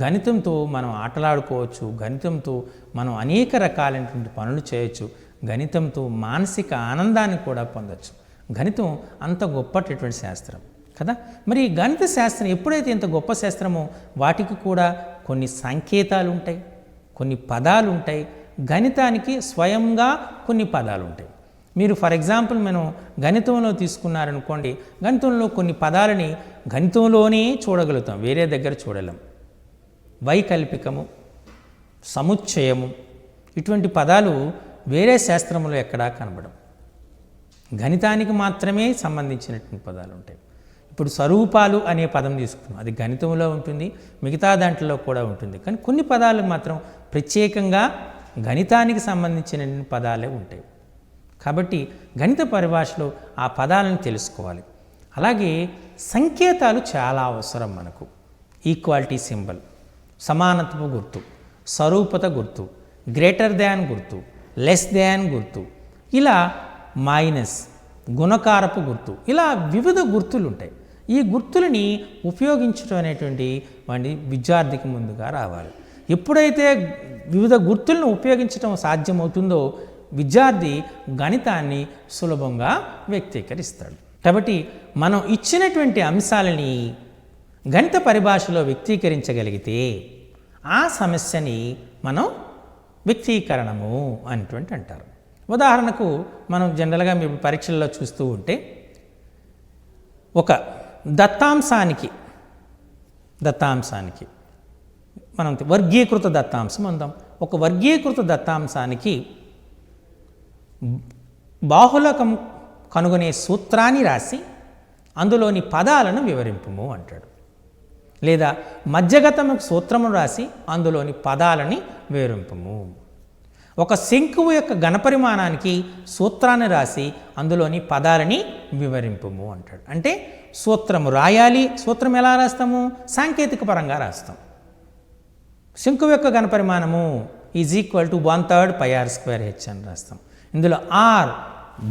Speaker 1: గణితంతో మనం ఆటలాడుకోవచ్చు, గణితంతో మనం అనేక రకాలైనటువంటి పనులు చేయొచ్చు, గణితంతో మానసిక ఆనందాన్ని కూడా పొందొచ్చు. గణితం అంత గొప్పటటువంటి శాస్త్రం కదా. మరి గణిత శాస్త్రం ఎప్పుడైతే ఇంత గొప్ప శాస్త్రమో వాటికి కూడా కొన్ని సంకేతాలు ఉంటాయి, కొన్ని పదాలు ఉంటాయి. గణితానికి స్వయంగా కొన్ని పదాలు ఉంటాయి. మీరు ఫర్ ఎగ్జాంపుల్ మనం గణితంలో తీసుకున్నారనుకోండి, గణితంలో కొన్ని పదాలని గణితంలోనే చూడగలుగుతాం, వేరే దగ్గర చూడలేం. వైకల్పికము, సముచ్చయము ఇటువంటి పదాలు వేరే శాస్త్రంలో ఎక్కడా కనబడం. గణితానికి మాత్రమే సంబంధించినటువంటి పదాలు ఉంటాయి. ఇప్పుడు స్వరూపాలు అనే పదం తీసుకున్నాం, అది గణితంలో ఉంటుంది, మిగతా దాంట్లో కూడా ఉంటుంది. కానీ కొన్ని పదాలు మాత్రం ప్రత్యేకంగా గణితానికి సంబంధించిన పదాలే ఉంటాయి. కాబట్టి గణిత పరిభాషలో ఆ పదాలను తెలుసుకోవాలి. అలాగే సంకేతాలు చాలా అవసరం మనకు. ఈక్వాలిటీ సింబల్, సమానత్వ గుర్తు, స్వరూపత గుర్తు, గ్రేటర్ దాన్ గుర్తు, లెస్ దాన్ గుర్తు, ఇలా మైనస్, గుణకారపు గుర్తు, ఇలా వివిధ గుర్తులు ఉంటాయి. ఈ గుర్తులని ఉపయోగించడం అనేటువంటి వాడి విద్యార్థికి ముందుగా రావాలి. ఎప్పుడైతే వివిధ గుర్తులను ఉపయోగించడం సాధ్యమవుతుందో విద్యార్థి గణితాన్ని సులభంగా వ్యక్తీకరిస్తాడు. కాబట్టి మనం ఇచ్చినటువంటి అంశాలని గణిత పరిభాషలో వ్యక్తీకరించగలిగితే ఆ సమస్యని మనం వ్యక్తీకరణము అనేటువంటి అంటారు. ఉదాహరణకు మనం జనరల్గా మీరు పరీక్షల్లో చూస్తూ ఉంటే ఒక దత్తాంశానికి మనం వర్గీకృత దత్తాంశం అందాం. ఒక వర్గీకృత దత్తాంశానికి బాహుళకం కనుగొనే సూత్రాన్ని రాసి అందులోని పదాలను వివరింపుము అంటాడు. లేదా మధ్యగతము సూత్రము రాసి అందులోని పదాలని వివరింపుము. ఒక శంకువు యొక్క ఘనపరిమాణానికి సూత్రాన్ని రాసి అందులోని పదాలని వివరింపుము అంటాడు. అంటే సూత్రము రాయాలి. సూత్రం ఎలా రాస్తాము? సాంకేతిక పరంగా రాస్తాం. శంకువు యొక్క ఘనపరిమాణము ఈజ్ ఈక్వల్ టు 1/3 πr² అని రాస్తాం. ఇందులో ఆర్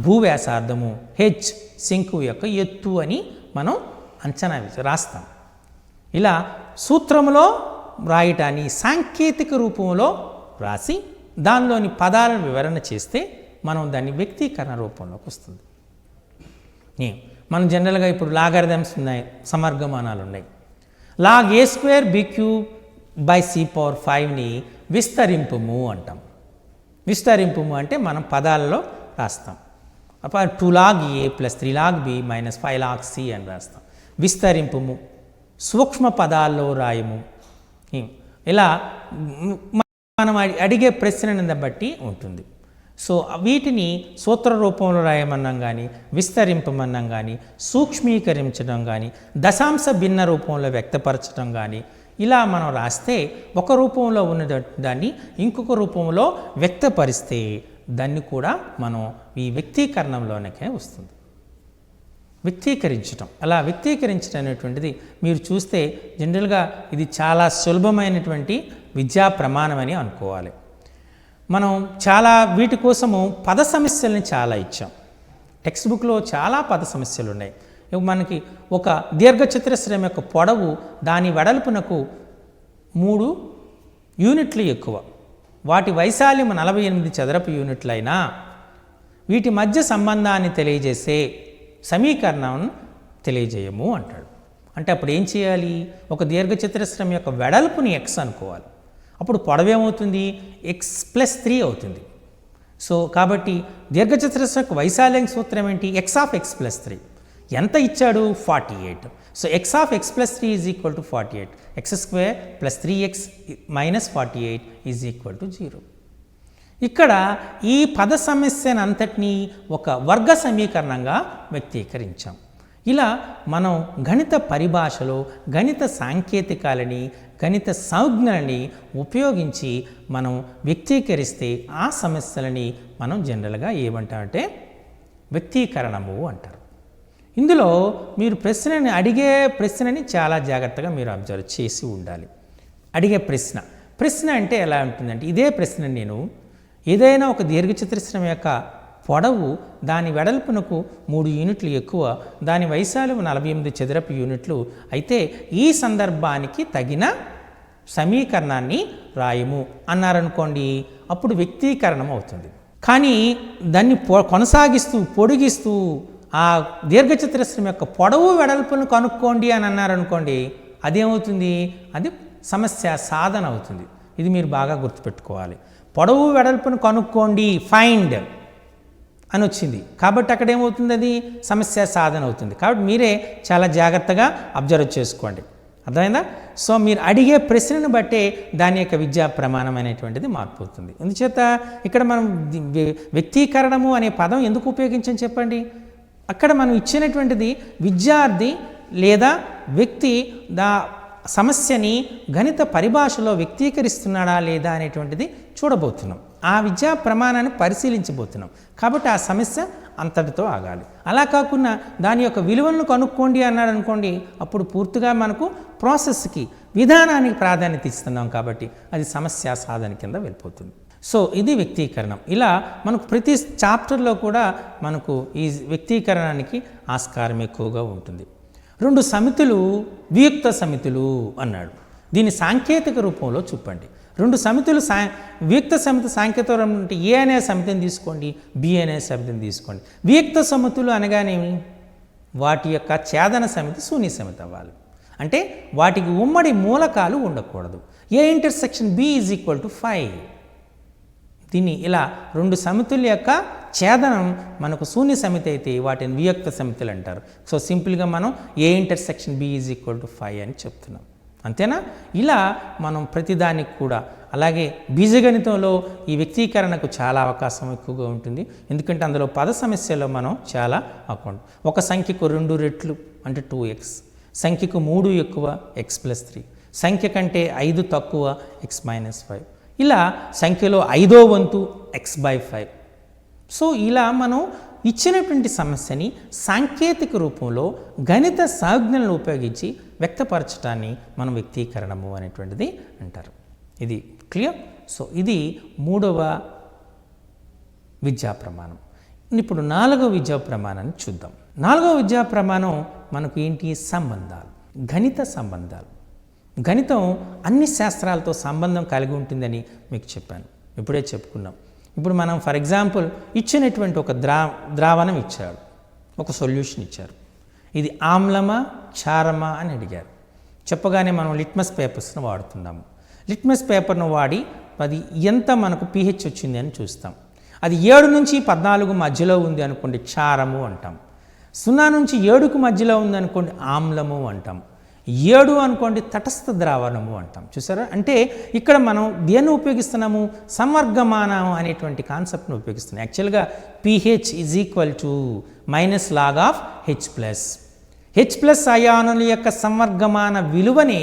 Speaker 1: భూవ్యాసార్థము, హెచ్ శంకువు యొక్క ఎత్తు అని మనం అంచనా వేసి రాస్తాం. ఇలా సూత్రములో రాయటాన్ని సాంకేతిక రూపంలో రాసి దానిలోని పదాలను వివరణ చేస్తే మనం దాన్ని వ్యక్తీకరణ రూపంలోకి వస్తుంది. మనం జనరల్గా ఇప్పుడు లాగరిథమ్స్ ఉన్నాయి, సమర్గమానాలు ఉన్నాయి. లాగ్ a² b³/c⁴ విస్తరింపుము అంటాం. విస్తరింపుము అంటే మనం పదాలలో రాస్తాం. 2 log a + 3 log b - 5 log c అని రాస్తాం. విస్తరింపుము. సూక్ష్మ పదాల్లో రాయము. ఇలా మనం అడిగే ప్రశ్నను బట్టి ఉంటుంది. సో వీటిని సూత్ర రూపంలో రాయమన్నాం కానీ, విస్తరింపమన్నాం కానీ, సూక్ష్మీకరించడం కానీ, దశాంశ భిన్న రూపంలో వ్యక్తపరచడం కానీ, ఇలా మనం రాస్తే ఒక రూపంలో ఉన్న దాన్ని ఇంకొక రూపంలో వ్యక్తపరిస్తే దాన్ని కూడా మనం ఈ వ్యక్తీకరణంలోనికే వస్తుంది. వ్యక్తీకరించటం, అలా వ్యక్తీకరించడం అనేటువంటిది మీరు చూస్తే జనరల్గా ఇది చాలా సులభమైనటువంటి విద్యా ప్రమాణమని అనుకోవాలి. మనం చాలా వీటి కోసము పద సమస్యల్ని చాలా ఇచ్చాం. టెక్స్ట్ బుక్లో చాలా పద సమస్యలు ఉన్నాయి. మనకి ఒక దీర్ఘచతురస్రం యొక్క పొడవు దాని వెడల్పునకు 3 యూనిట్లు ఎక్కువ, వాటి వైశాల్యం 48 చదరపు యూనిట్లైనా వీటి మధ్య సంబంధాన్ని తెలియజేసే సమీకరణం తెలియజేయము అంటాడు. అంటే అప్పుడు ఏం చేయాలి? ఒక దీర్ఘచతురస్రం యొక్క వెడల్పుని x అనుకోవాలి. అప్పుడు పొడవేమవుతుంది? x + 3 అవుతుంది. సో కాబట్టి దీర్ఘచతురస్రం యొక్క వైశాల్యం సూత్రం ఏంటి? X of X plus 3. ఎంత ఇచ్చాడు? 48. So X of X plus 3 is equal to 48. X square plus 3x minus 48 is equal to 0. ఇక్కడ ఈ పద సమస్యను అంతటినీ ఒక వర్గ సమీకరణంగా వ్యక్తీకరించాం. ఇలా మనం గణిత పరిభాషలో గణిత సాంకేతికాలని గణిత సంజ్ఞలని ఉపయోగించి మనం వ్యక్తీకరిస్తే ఆ సమస్యలని మనం జనరల్గా ఏమంటామంటే వ్యక్తీకరణము అంటారు. ఇందులో మీరు అడిగే ప్రశ్నని చాలా జాగ్రత్తగా మీరు అబ్జర్వ్ చేసి ఉండాలి. అడిగే ప్రశ్న అంటే ఎలా ఉంటుందంటే, ఇదే ప్రశ్న నేను ఏదైనా ఒక దీర్ఘచతురస్రం యొక్క పొడవు దాని వెడల్పునకు 3 యూనిట్లు ఎక్కువ, దాని వైశాల్యం 48 చదరపు యూనిట్లు అయితే ఈ సందర్భానికి తగిన సమీకరణాన్ని రాయము అన్నారనుకోండి, అప్పుడు వ్యక్తీకరణం అవుతుంది. కానీ దాన్ని కొనసాగిస్తూ పొడిగిస్తూ ఆ దీర్ఘచతురస్రం యొక్క పొడవు వెడల్పును కనుక్కోండి అని అన్నారనుకోండి, అదేమవుతుంది? అది సమస్య సాధన అవుతుంది. ఇది మీరు బాగా గుర్తుపెట్టుకోవాలి. పొడవు వెడల్పును కనుక్కోండి, ఫైండ్ అని వచ్చింది కాబట్టి అక్కడ ఏమవుతుంది? అది సమస్య సాధన అవుతుంది. కాబట్టి మీరే చాలా జాగ్రత్తగా అబ్జర్వ్ చేసుకోండి. అర్థమైందా? సో మీరు అడిగే ప్రశ్నను బట్టే దాని యొక్క విద్యా ప్రమాణం అనేటువంటిది మార్పు అవుతుంది. అందుచేత ఇక్కడ మనం వ్యక్తీకరణము అనే పదం ఎందుకు ఉపయోగించని చెప్పండి. అక్కడ మనం ఇచ్చినటువంటిది విద్యార్థి లేదా వ్యక్తి సమస్యని గణిత పరిభాషలో వ్యక్తీకరిస్తున్నాడా లేదా అనేటువంటిది చూడబోతున్నాం. ఆ విద్యా ప్రమాణాన్ని పరిశీలించబోతున్నాం. కాబట్టి ఆ సమస్య అంతటితో ఆగాలి. అలా కాకుండా దాని యొక్క విలువలను కనుక్కోండి అన్నాడు అనుకోండి, అప్పుడు పూర్తిగా మనకు ప్రాసెస్కి విధానానికి ప్రాధాన్యత ఇస్తున్నాం కాబట్టి అది సమస్య సాధన కింద వెళ్ళిపోతుంది. సో ఇది వ్యక్తీకరణం. ఇలా మనకు ప్రతి చాప్టర్లో కూడా మనకు ఈ వ్యక్తీకరణానికి ఆస్కారం ఎక్కువగా ఉంటుంది. 2 సమితులు వియుక్త సమితులు అన్నాడు. దీన్ని సాంకేతిక రూపంలో చూపండి. 2 సమితులు వియుక్త సమితి సాంకేతిక రూపం అంటే ఏ అనే సమితిని తీసుకోండి, బి అనే సమితిని తీసుకోండి. వియుక్త సమితులు అనగానేమి? వాటి యొక్క ఛేదన సమితి శూన్య సమితి అవ్వాలి. అంటే వాటికి ఉమ్మడి మూలకాలు ఉండకూడదు. A intersection B is equal to 5. దీన్ని ఇలా 2 సమితుల యొక్క ఛేదనం మనకు శూన్య సమితి అయితే వాటిని వియుక్త సమితులు అంటారు. సో సింపుల్గా మనం A intersection B is equal to 5 అని చెప్తున్నాం. అంతేనా? ఇలా మనం ప్రతిదానికి కూడా అలాగే బీజగణితంలో ఈ వ్యక్తీకరణకు చాలా అవకాశం ఎక్కువగా ఉంటుంది. ఎందుకంటే అందులో పద సమస్యలో మనం చాలా ఒక సంఖ్యకు 2 రెట్లు అంటే 2x, సంఖ్యకు 3 ఎక్కువ x ప్లస్ 3, సంఖ్య కంటే 5 తక్కువ x మైనస్ 5, ఇలా సంఖ్యలో 5వ వంతు x/5. సో ఇలా మనం ఇచ్చినటువంటి సమస్యని సాంకేతిక రూపంలో గణిత సంజ్ఞలను ఉపయోగించి వ్యక్తపరచడాన్ని మనం వ్యక్తీకరణము అనేటువంటిది అంటారు. ఇది క్లియర్? సో ఇది 3వ విద్యా ప్రమాణం. ఇప్పుడు 4వ విద్యా ప్రమాణాన్ని చూద్దాం. 4వ విద్యా ప్రమాణం మనకు ఏంటి? సంబంధాలు, గణిత సంబంధాలు. గణితం అన్ని శాస్త్రాలతో సంబంధం కలిగి ఉంటుందని మీకు చెప్పాను, ఇప్పుడే చెప్పుకున్నాం. ఇప్పుడు మనం ఫర్ ఎగ్జాంపుల్ ఇచ్చినటువంటి ఒక ద్రావణం ఇచ్చాడు, ఒక సొల్యూషన్ ఇచ్చారు. ఇది ఆమ్లమా క్షారమా అని అడిగారు. చెప్పగానే మనం లిట్మస్ పేపర్స్ను వాడుతున్నాము. లిట్మస్ పేపర్ను వాడి అది ఎంత మనకు pH వచ్చింది అని చూస్తాం. అది 7 నుంచి 14 మధ్యలో ఉంది అనుకోండి క్షారము అంటాం. 0 నుంచి 7కు మధ్యలో ఉంది అనుకోండి ఆమ్లము అంటాం. 7 అనుకోండి తటస్థ ద్రావణము అంటాం. చూసారా? అంటే ఇక్కడ మనం దేన్ని ఉపయోగిస్తున్నాము? సంవర్గమానం అనేటువంటి కాన్సెప్ట్ను ఉపయోగిస్తున్నాం. యాక్చువల్గా pH is equal to minus log of H+. అయానుల యొక్క సంవర్గమాన విలువని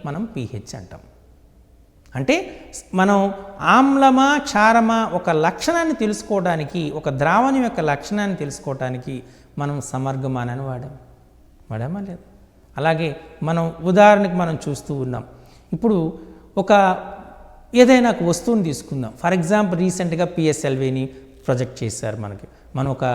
Speaker 1: మనం pH అంటాం. అంటే మనం ఆమ్లమా క్షారమా ఒక లక్షణాన్ని తెలుసుకోవడానికి, ఒక ద్రావణం యొక్క లక్షణాన్ని తెలుసుకోవడానికి మనం సంవర్గమానాన్ని వాడామా లేదా? అలాగే మనం ఉదాహరణకు మనం చూస్తూ ఉన్నాం. ఇప్పుడు ఏదైనా ఒక వస్తువుని తీసుకుందాం. ఫర్ ఎగ్జాంపుల్ రీసెంట్గా PSLVని ప్రొజెక్ట్ చేశారు మనకి. మనం ఒక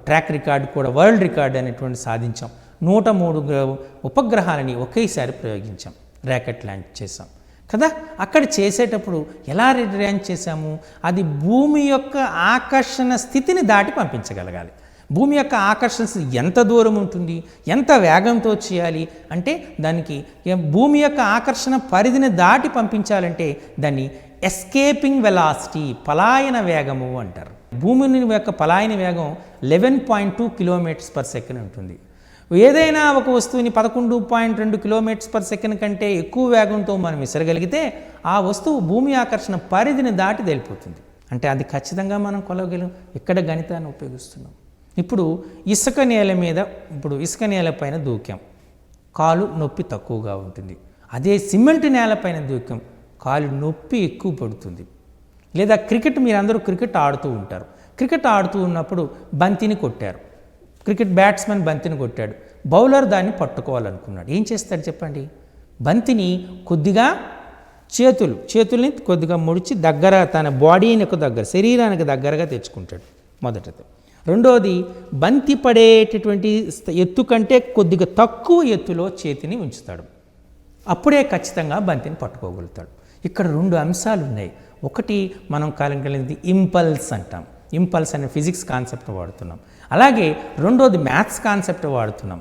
Speaker 1: ట్రాక్ రికార్డు కూడా వరల్డ్ రికార్డ్ అనేటువంటి సాధించాం. 103 ఉపగ్రహాలని ఒకేసారి ప్రయోగించాం, ర్యాకెట్ లాంచ్ చేసాం కదా. అక్కడ చేసేటప్పుడు ఎలా ర్యాంక్ చేశాము? అది భూమి యొక్క ఆకర్షణ స్థితిని దాటి పంపించగలగాలి. భూమి యొక్క ఆకర్షణ ఎంత దూరం ఉంటుంది, ఎంత వేగంతో చేయాలి అంటే దానికి భూమి యొక్క ఆకర్షణ పరిధిని దాటి పంపించాలంటే దాన్ని ఎస్కేపింగ్ వెలాసిటీ, పలాయన వేగము అంటారు. భూమిని యొక్క పలాయన వేగం 11.2 కిలోమీటర్స్ పర్ సెకండ్ ఉంటుంది. ఏదైనా ఒక వస్తువుని 11.2 కిలోమీటర్స్ పర్ సెకండ్ కంటే ఎక్కువ వేగంతో మనం విసరగలిగితే ఆ వస్తువు భూమి ఆకర్షణ పరిధిని దాటి వెళ్ళిపోతుంది. అంటే అది ఖచ్చితంగా మనం కొలవగలం. ఇక్కడ గణితాన్ని ఉపయోగిస్తున్నాం. ఇప్పుడు ఇసుక నేల పైన దూకాం, కాలు నొప్పి తక్కువగా ఉంటుంది. అదే సిమెంట్ నేలపైన దూకాం, కాలు నొప్పి ఎక్కువ పడుతుంది. లేదా మీరందరూ క్రికెట్ ఆడుతూ ఉంటారు. క్రికెట్ ఆడుతూ ఉన్నప్పుడు బంతిని కొట్టారు. క్రికెట్ బ్యాట్స్మెన్ బంతిని కొట్టాడు. బౌలర్ దాన్ని పట్టుకోవాలనుకున్నాడు. ఏం చేస్తాడు చెప్పండి? బంతిని కొద్దిగా చేతుల్ని కొద్దిగా ముడిచి తన బాడీకి శరీరానికి దగ్గరగా తెచ్చుకుంటాడు మొదటిది. రెండోది, బంతి పడేటటువంటి ఎత్తు కంటే కొద్దిగా తక్కువ ఎత్తులో చేతిని ఉంచుతాడు. అప్పుడే ఖచ్చితంగా బంతిని పట్టుకోగలుగుతాడు. ఇక్కడ 2 అంశాలు ఉన్నాయి. ఒకటి మనం కలిగింది ఇంపల్స్ అంటాం. ఇంపల్స్ అనే ఫిజిక్స్ కాన్సెప్ట్ వాడుతున్నాం. అలాగే రెండోది మ్యాథ్స్ కాన్సెప్ట్ వాడుతున్నాం.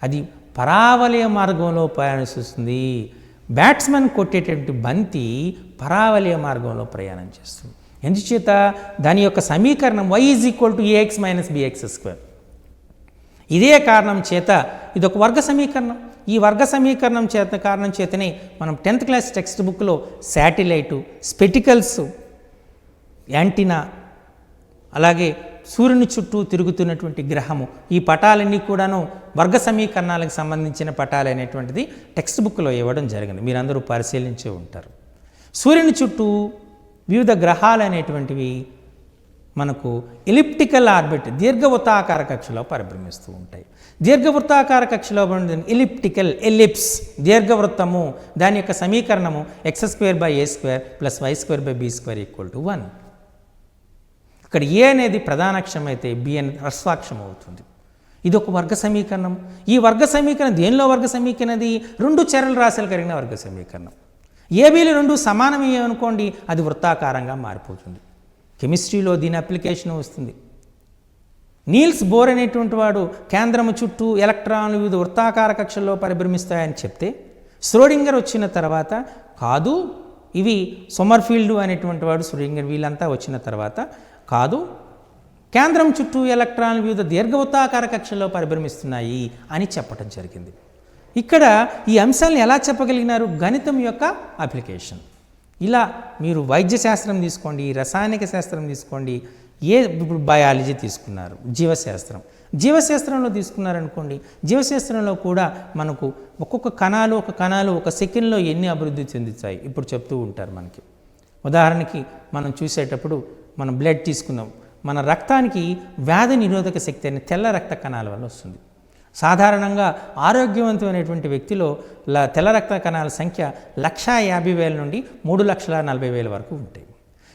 Speaker 1: అది పరావలయ మార్గంలో ప్రయాణిస్తుంది. బ్యాట్స్మెన్ కొట్టేటటువంటి బంతి పరావలయ మార్గంలో ప్రయాణం చేస్తుంది. ఎందుచేత దాని యొక్క సమీకరణం y = ax - bx². ఇదే కారణం చేత ఇదొక వర్గ సమీకరణం. ఈ వర్గ సమీకరణం కారణం చేతనే మనం 10th క్లాస్ టెక్స్ట్ బుక్లో శాటిలైటు, స్పెటికల్స్, యాంటీనా, అలాగే సూర్యుని చుట్టూ తిరుగుతున్నటువంటి గ్రహము, ఈ పటాలన్నీ కూడాను వర్గ సమీకరణాలకు సంబంధించిన పటాలు అనేటువంటిది టెక్స్ట్ బుక్లో ఇవ్వడం జరిగింది. మీరందరూ పరిశీలించే ఉంటారు. సూర్యుని చుట్టూ వివిధ గ్రహాలు అనేటువంటివి మనకు ఎలిప్టికల్ ఆర్బిట్, దీర్ఘవృత్తాకార కక్షలో పరిభ్రమిస్తూ ఉంటాయి. దీర్ఘవృత్తాకార కక్షలో ఎలిప్స్, దీర్ఘవృత్తము, దాని యొక్క సమీకరణము x² + y² + b² = 1. ఇక్కడ ఏ అనేది ప్రధాన అక్షరం అయితే బి అని హ్రస్వాక్షరం అవుతుంది. ఇది ఒక వర్గ సమీకరణం. ఈ వర్గ సమీకరణం దేనిలో వర్గ సమీకరణం? అది 2 చరల రాశులు కలిగిన వర్గ సమీకరణం. ఏబీలు 2 సమానమే అనుకోండి, అది వృత్తాకారంగా మారిపోతుంది. కెమిస్ట్రీలో దీని అప్లికేషన్ వస్తుంది. నీల్స్ బోర్ అనేటువంటి వాడు కేంద్రము చుట్టూ ఎలక్ట్రాన్లు వివిధ వృత్తాకార కక్షల్లో పరిభ్రమిస్తాయని చెప్తే, శ్రోడింగర్ వచ్చిన తర్వాత కాదు, ఇవి సొమర్ఫీల్డ్ అనేటువంటి వాడు, శ్రోడింగర్, వీళ్ళంతా వచ్చిన తర్వాత కాదు, కేంద్రం చుట్టూ ఎలక్ట్రాన్లు వివిధ దీర్ఘవృత్తాకార కక్షల్లో పరిభ్రమిస్తున్నాయి అని చెప్పడం జరిగింది. ఇక్కడ ఈ అంశాలను ఎలా చెప్పగలిగినారు? గణితం యొక్క అప్లికేషన్. ఇలా మీరు వైద్య శాస్త్రం తీసుకోండి, రసాయనిక శాస్త్రం తీసుకోండి, ఇప్పుడు బయాలజీ తీసుకున్నారు, జీవశాస్త్రంలో తీసుకున్నారనుకోండి, జీవశాస్త్రంలో కూడా మనకు ఒక్కొక్క కణాలు ఒక సెకండ్లో ఎన్ని అభివృద్ధి చెందుతాయి ఇప్పుడు చెప్తూ ఉంటారు మనకి. ఉదాహరణకి మనం చూసేటప్పుడు మనం బ్లడ్ తీసుకుందాం, మన రక్తానికి వ్యాధి నిరోధక శక్తి అనే తెల్ల రక్త కణాల వల్ల వస్తుంది. సాధారణంగా ఆరోగ్యవంతమైనటువంటి వ్యక్తిలో తెల్ల రక్త కణాల సంఖ్య 150,000 నుండి 3,40,000 వరకు ఉంటాయి.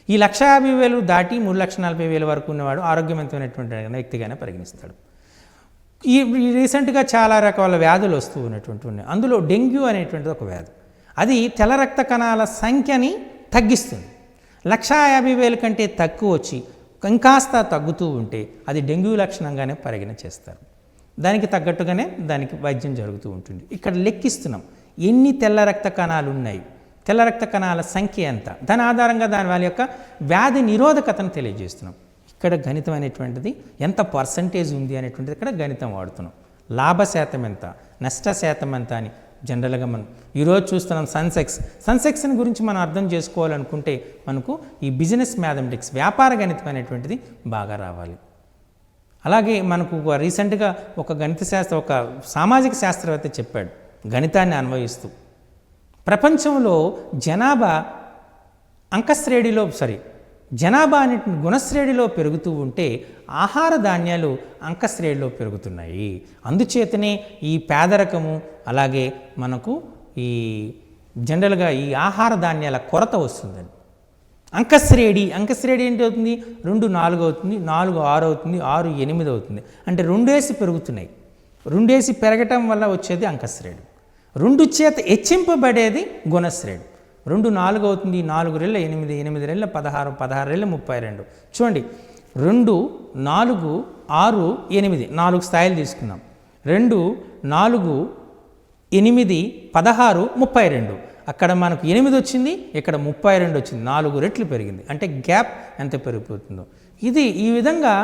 Speaker 1: ఈ 150,000 దాటి 3,40,000 వరకు ఉన్నవాడు ఆరోగ్యవంతమైనటువంటి వ్యక్తిగానే పరిగణిస్తాడు. ఈ రీసెంట్గా చాలా రకాల వ్యాధులు వస్తూ ఉన్నటువంటి ఉన్నాయి. అందులో డెంగ్యూ అనేటువంటిది ఒక వ్యాధి. అది తెల్ల రక్త కణాల సంఖ్యని తగ్గిస్తుంది. 150,000 కంటే తక్కువ వచ్చి ఇంకాస్త తగ్గుతూ ఉంటే అది డెంగ్యూ లక్షణంగానే పరిగణ చేస్తారు. దానికి తగ్గట్టుగానే దానికి వైద్యం జరుగుతూ ఉంటుంది. ఇక్కడ లెక్కిస్తున్నాం ఎన్ని తెల్ల రక్త కణాలు ఉన్నాయి, తెల్ల రక్త కణాల సంఖ్య ఎంత, దాని ఆధారంగా వాళ్ళ యొక్క వ్యాధి నిరోధకతను తెలియజేస్తున్నాం. ఇక్కడ గణితం అనేటువంటిది ఎంత పర్సంటేజ్ ఉంది అనేటువంటిది ఇక్కడ గణితం వాడుతున్నాం. లాభ శాతం ఎంత, నష్ట శాతం ఎంత అని జనరల్గా మనం ఈరోజు చూస్తున్నాం. సన్సెక్స్ని గురించి మనం అర్థం చేసుకోవాలనుకుంటే మనకు ఈ బిజినెస్ మ్యాథమెటిక్స్, వ్యాపార గణితం అనేటువంటిది బాగా రావాలి. అలాగే మనకు రీసెంట్గా ఒక సామాజిక శాస్త్రవేత్త చెప్పాడు, గణితాన్ని అన్వయిస్తూ ప్రపంచంలో జనాభా అనే గుణశ్రేణిలో పెరుగుతూ ఉంటే ఆహార ధాన్యాలు అంకశ్రేణిలో పెరుగుతున్నాయి. అందుచేతనే ఈ పేదరికము, అలాగే మనకు ఈ జనరల్గా ఈ ఆహార ధాన్యాల కొరత వస్తుందని. అంకశ్రేణి ఏంటి అవుతుంది? 2 4 అవుతుంది, 4 6 అవుతుంది, 6 8 అవుతుంది. అంటే 2 పెరుగుతున్నాయి. 2 పెరగటం వల్ల వచ్చేది అంకశ్రేణి. 2 చేత హెచ్చింపబడేది గుణశ్రేణి. 2 4 అవుతుంది, 4 రెళ్ళ 8, 8 రెళ్ళ 16, 16 రెళ్ళ 32. చూడండి, 2 4 6 8 4 స్థాయిలు తీసుకున్నాం. 2 4 8 16 32. అక్కడ మనకు 8 వచ్చింది, ఇక్కడ 32 వచ్చింది, 4 రెట్లు పెరిగింది. అంటే గ్యాప్ ఎంత పెరిగిపోతుందో. ఇది ఈ విధంగా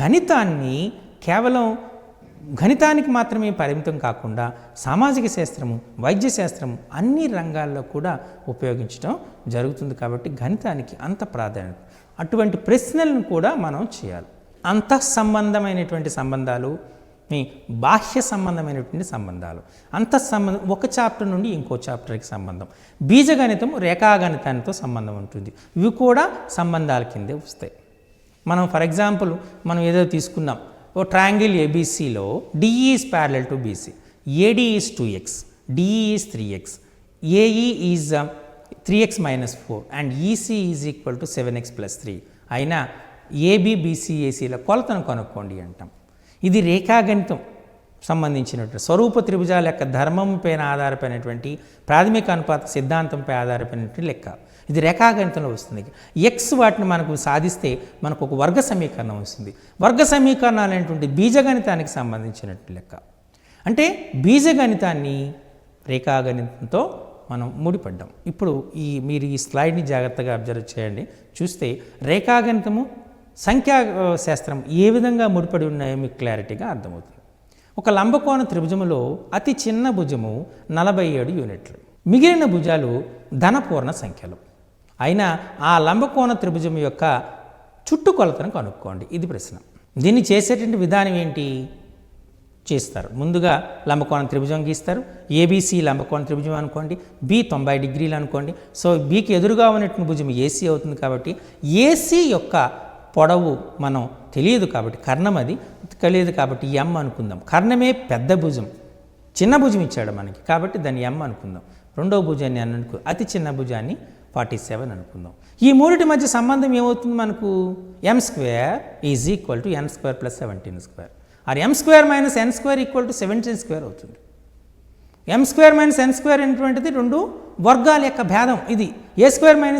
Speaker 1: గణితాన్ని కేవలం గణితానికి మాత్రమే పరిమితం కాకుండా సామాజిక శాస్త్రము, వైద్య శాస్త్రము అన్ని రంగాల్లో కూడా ఉపయోగించడం జరుగుతుంది. కాబట్టి గణితానికి అంత ప్రాధాన్యత. అటువంటి ప్రశ్నలను కూడా మనం చేయాలి. అంతఃసంబంధమైనటువంటి సంబంధాలు, మీ బాహ్య సంబంధమైనటువంటి సంబంధాలు, అంతఃసంబంధం ఒక చాప్టర్ నుండి ఇంకో చాప్టర్కి సంబంధం, బీజగణితం రేఖాగణితానితో సంబంధం ఉంటుంది. ఇవి కూడా సంబంధాల కిందే వస్తాయి. మనం ఫర్ ఎగ్జాంపుల్ మనం ఏదో తీసుకున్నాం, ఓ ట్రయాంగిల్ ఏబీసీలో DE is parallel to BC, AD is 2x, DE is 3x, AE is 3x - 4 and EC is equal to 7x + 3 అయినా ఏబి బీసీ ఏసీల కొలతను కనుక్కోండి అంటాం. ఇది రేఖాగణితం సంబంధించినటువంటి స్వరూప త్రిభుజాల యొక్క ధర్మం పైన ఆధారపడినటువంటి ప్రాథమిక అనుపాత సిద్ధాంతంపై ఆధారపడినటువంటి లెక్క. ఇది రేఖాగణితంలో వస్తుంది. ఎక్స్ వాటిని మనకు సాధిస్తే మనకు ఒక వర్గ సమీకరణం వస్తుంది. వర్గ సమీకరణాలు అనేటువంటి బీజగణితానికి సంబంధించినటువంటి లెక్క. అంటే బీజగణితాన్ని రేఖాగణితంతో మనం ముడిపడ్డాం. ఇప్పుడు మీరు ఈ స్లైడ్ని జాగ్రత్తగా అబ్జర్వ్ చేయండి. చూస్తే రేఖాగణితము, సంఖ్యాశాస్త్రం ఏ విధంగా ముడిపడి ఉన్నాయో మీకు క్లారిటీగా అర్థమవుతుంది. ఒక లంబకోణ త్రిభుజములో అతి చిన్న భుజము 47 యూనిట్లు, మిగిలిన భుజాలు ధనపూర్ణ సంఖ్యలు. అయినా ఆ లంబకోణ త్రిభుజం యొక్క చుట్టుకొలతను కనుక్కోండి. ఇది ప్రశ్న. దీన్ని చేసేటువంటి విధానం ఏంటి? చేస్తారు. ముందుగా లంబకోణ త్రిభుజం గీస్తారు. ఏబీసీ లంబకోణ త్రిభుజం అనుకోండి, బి 90 డిగ్రీలు అనుకోండి. సో బీకి ఎదురుగా ఉన్నటువంటి భుజం ఏసీ అవుతుంది. కాబట్టి ఏసీ యొక్క పొడవు మనం తెలియదు కాబట్టి, కర్ణం అది తెలియదు కాబట్టి ఎం అనుకుందాం. కర్ణమే పెద్ద భుజం, చిన్న భుజం ఇచ్చాడు మనకి కాబట్టి దాన్ని ఎం అనుకుందాం. రెండవ భుజాన్ని అతి చిన్న భుజాన్ని 47 అనుకుందాం. ఈ మూడిటి మధ్య సంబంధం ఏమవుతుంది మనకు? m² is equal to n² + 17² or m² - n² equal to 17² అవుతుంది. m² - n² అనేటువంటిది రెండు వర్గాల యొక్క భేదం. ఇది a²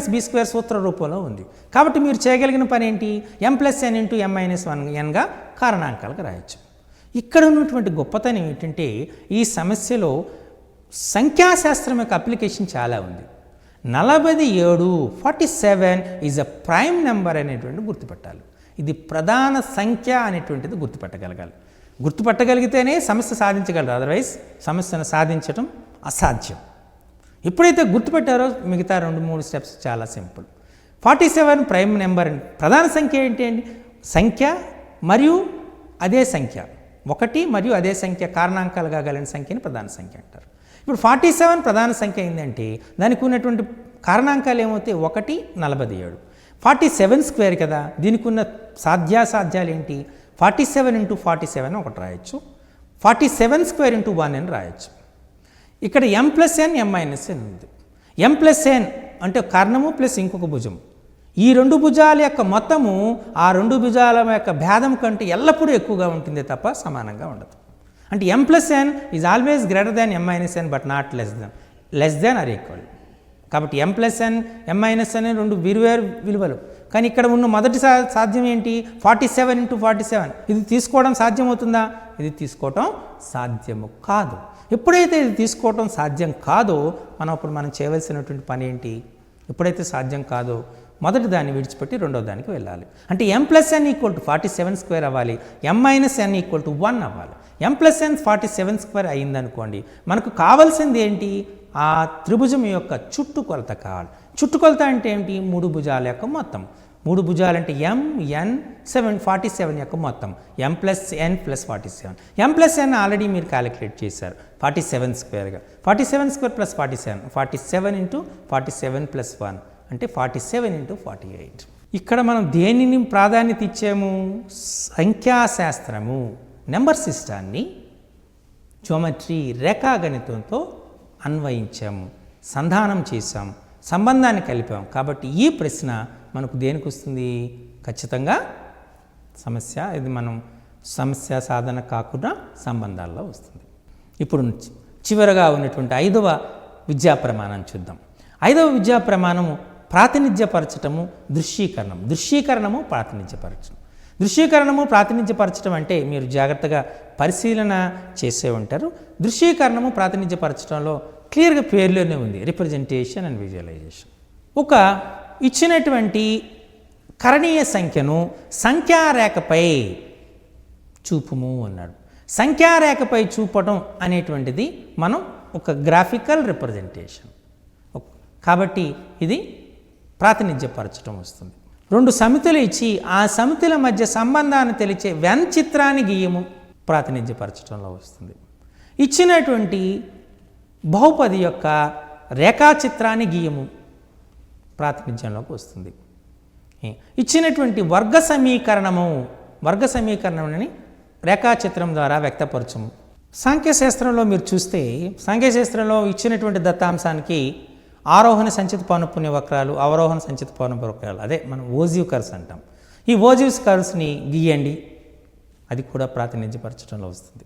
Speaker 1: - b² సూత్ర రూపంలో ఉంది. కాబట్టి మీరు చేయగలిగిన పని ఏంటి? m + n × m - 1nగా కారణాంకాలకు రాయొచ్చు. ఇక్కడ ఉన్నటువంటి గొప్పతనం ఏంటంటే ఈ సమస్యలో సంఖ్యాశాస్త్రం యొక్క అప్లికేషన్ చాలా ఉంది. 47 ఈజ్ అ ప్రైమ్ నెంబర్ అనేటువంటి గుర్తుపట్టాలి. ఇది ప్రధాన సంఖ్య అనేటువంటిది గుర్తుపట్టగలగాలి. గుర్తుపట్టగలిగితేనే సమస్య సాధించగలరు. అదర్వైజ్ సమస్యను సాధించడం అసాధ్యం. ఎప్పుడైతే గుర్తుపెట్టారో మిగతా 2-3 స్టెప్స్ చాలా సింపుల్. 47 prime number. ప్రధాన సంఖ్య ఏంటి అండి? సంఖ్య మరియు అదే సంఖ్య, ఒకటి మరియు అదే సంఖ్య కారణాంకాలుగా కలిగిన సంఖ్యని ప్రధాన సంఖ్య అంటారు. ఇప్పుడు 47 ప్రధాన సంఖ్య అయిందంటే దానికి ఉన్నటువంటి కారణాంకాలు ఏమవుతాయి? 1, 47. 47² కదా, దీనికి ఉన్న సాధ్యాసాధ్యాలు ఏంటి? 47 × 47 ఒకటి రాయొచ్చు, 47² × 1 అని రాయొచ్చు. ఇక్కడ m + n m - n ఉంది. m + n అంటే కర్ణము ప్లస్ ఇంకొక భుజం. ఈ రెండు భుజాల యొక్క మొత్తము ఆ రెండు భుజాల యొక్క భేదం కంటే ఎల్లప్పుడూ ఎక్కువగా ఉంటుంది తప్ప సమానంగా ఉండదు. అంటే m + n is always greater than m - n but not less than or equal. కాబట్టి m + n m - n అనే రెండు వేరువేరు విలువలు. కానీ ఇక్కడ ఉన్న మొదటి సాధ్యం ఏంటి? 47 × 47. ఇది తీసుకోవడం సాధ్యమవుతుందా? ఇది తీసుకోవటం సాధ్యము కాదు. ఎప్పుడైతే ఇది తీసుకోవటం సాధ్యం కాదో అప్పుడు మనం చేయవలసినటువంటి పని ఏంటి? ఎప్పుడైతే సాధ్యం కాదో మొదటి దాన్ని విడిచిపెట్టి రెండో దానికి వెళ్ళాలి. అంటే m + n = 47² అవ్వాలి, m - n = 1 అవ్వాలి. m + n 47² అయిందనుకోండి, మనకు కావాల్సింది ఏంటి? ఆ త్రిభుజం యొక్క చుట్టుకొలత కావాలి. చుట్టుకొలత అంటే ఏంటి? 3 భుజాల యొక్క మొత్తం. 3 భుజాలు అంటే m, n, 47 యొక్క మొత్తం. m + n + 47. m + n already మీరు క్యాలిక్యులేట్ చేశారు 47²గా. 47² + 47, 47 × 47 + 1 అంటే 47 × 48. ఇక్కడ మనం దేనిని ప్రాధాన్యత ఇచ్చాము? సంఖ్యాశాస్త్రము, నెంబర్ సిస్టాన్ని జియోమెట్రీ రేఖాగణితంతో అన్వయించాము, సంధానం చేశాం, సంబంధాన్ని కలిపాం. కాబట్టి ఈ ప్రశ్న మనకు దేనికి వస్తుంది? ఖచ్చితంగా ఇది మనం సమస్య సాధన కాకుండా సంబంధాల్లో వస్తుంది. ఇప్పుడు చివరగా ఉన్నటువంటి 5వ విద్యా ప్రమాణం చూద్దాం. 5వ విద్యా ప్రమాణము ప్రాతినిధ్యపరచటము, దృశ్యీకరణం. దృశ్యీకరణము, ప్రాతినిధ్యపరచడం. దృశ్యీకరణము, ప్రాతినిధ్యపరచడం అంటే మీరు జాగ్రత్తగా పరిశీలన చేసే ఉంటారు. దృశ్యీకరణము, ప్రాతినిధ్యపరచడంలో క్లియర్గా పేర్లోనే ఉంది, రిప్రజెంటేషన్ అండ్ విజువలైజేషన్. ఒక ఇచ్చినటువంటి కరణీయ సంఖ్యను సంఖ్యారేఖపై చూపుము అన్నాడు. సంఖ్యారేఖపై చూపటం అనేటువంటిది మనం ఒక గ్రాఫికల్ రిప్రజెంటేషన్. కాబట్టి ఇది ప్రాతినిధ్యపరచడం వస్తుంది. 2 సమితులు ఇచ్చి ఆ సమితుల మధ్య సంబంధాన్ని తెలిచే వెన్ చిత్రాన్ని గీయము ప్రాతినిధ్యపరచడంలో వస్తుంది. ఇచ్చినటువంటి బహుపది యొక్క రేఖాచిత్రాన్ని గీయము ప్రాతినిధ్యంలోకి వస్తుంది. ఇచ్చినటువంటి వర్గ సమీకరణమని రేఖాచిత్రం ద్వారా వ్యక్తపరచము. సాంఖ్యశాస్త్రంలో మీరు చూస్తే, సాంఖ్యశాస్త్రంలో ఇచ్చినటువంటి దత్తాంశానికి ఆరోహణ సంచిత పౌనఃపున్య వక్రాలు, అవరోహణ సంచిత పౌనఃపున్య వక్రాలు, అదే మనం ఓజివ్ కర్వ్స్ అంటాం. ఈ ఓజివ్ కర్వ్స్ని గీయండి, అది కూడా ప్రాతినిధ్యపరచడంలో వస్తుంది.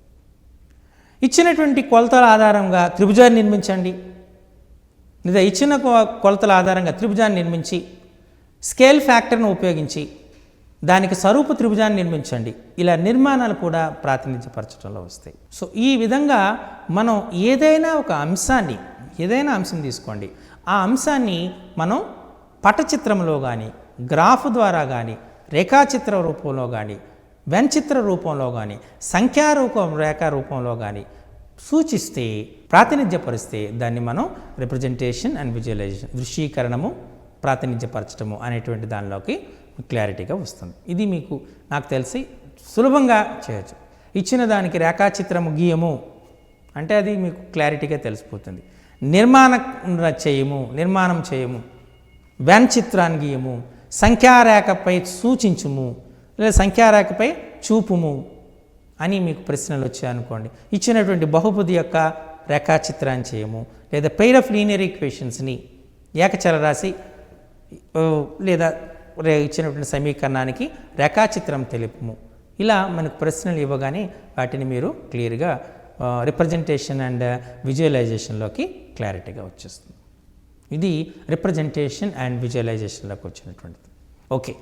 Speaker 1: ఇచ్చినటువంటి కొలతల ఆధారంగా త్రిభుజాన్ని నిర్మించండి, లేదా ఇచ్చిన కొలతల ఆధారంగా త్రిభుజాన్ని నిర్మించి స్కేల్ ఫ్యాక్టర్ను ఉపయోగించి దానికి స్వరూప త్రిభుజాన్ని నిర్మించండి. ఇలా నిర్మాణాలు కూడా ప్రాతినిధ్యపరచడంలో వస్తాయి. సో ఈ విధంగా మనం ఏదైనా అంశం తీసుకోండి, ఆ అంశాన్ని మనం పటచిత్రంలో కానీ, గ్రాఫ్ ద్వారా కానీ, రేఖాచిత్ర రూపంలో కానీ, వెన్చిత్ర రూపంలో కానీ, రేఖా రూపంలో కానీ సూచిస్తే, ప్రాతినిధ్యపరిస్తే దాన్ని మనం రిప్రజెంటేషన్ అండ్ విజువలైజేషన్, దృశ్యీకరణము, ప్రాతినిధ్యపరచడము అనేటువంటి దానిలోకి క్లారిటీగా వస్తుంది. ఇది మీకు నాకు తెలిసి సులభంగా చేయొచ్చు. ఇచ్చిన దానికి రేఖాచిత్రము గీయము అంటే అది మీకు క్లారిటీగా తెలిసిపోతుంది. నిర్మాణం చేయము, వెన్ చిత్రాన్ని గీయము, సంఖ్యారేఖపై సూచించుము, లేదా సంఖ్యారేఖపై చూపుము అని మీకు ప్రశ్నలు వచ్చాయనుకోండి. ఇచ్చినటువంటి బహుపది యొక్క రేఖాచిత్రాన్ని చేయము, లేదా పెయిర్ ఆఫ్ లీనియర్ ఈక్వేషన్స్ని ఏకచలరాశి లేదా ఇచ్చినటువంటి సమీకరణానికి రేఖాచిత్రం తెలుపుము. ఇలా మనకు ప్రశ్నలు ఇవ్వగానే వాటిని మీరు క్లియర్గా రిప్రజెంటేషన్ అండ్ విజువలైజేషన్లోకి క్లారిటీగా వచ్చేస్తుంది. ఇది రిప్రజెంటేషన్ అండ్ విజువలైజేషన్లోకి వచ్చినటువంటిది. ఓకే,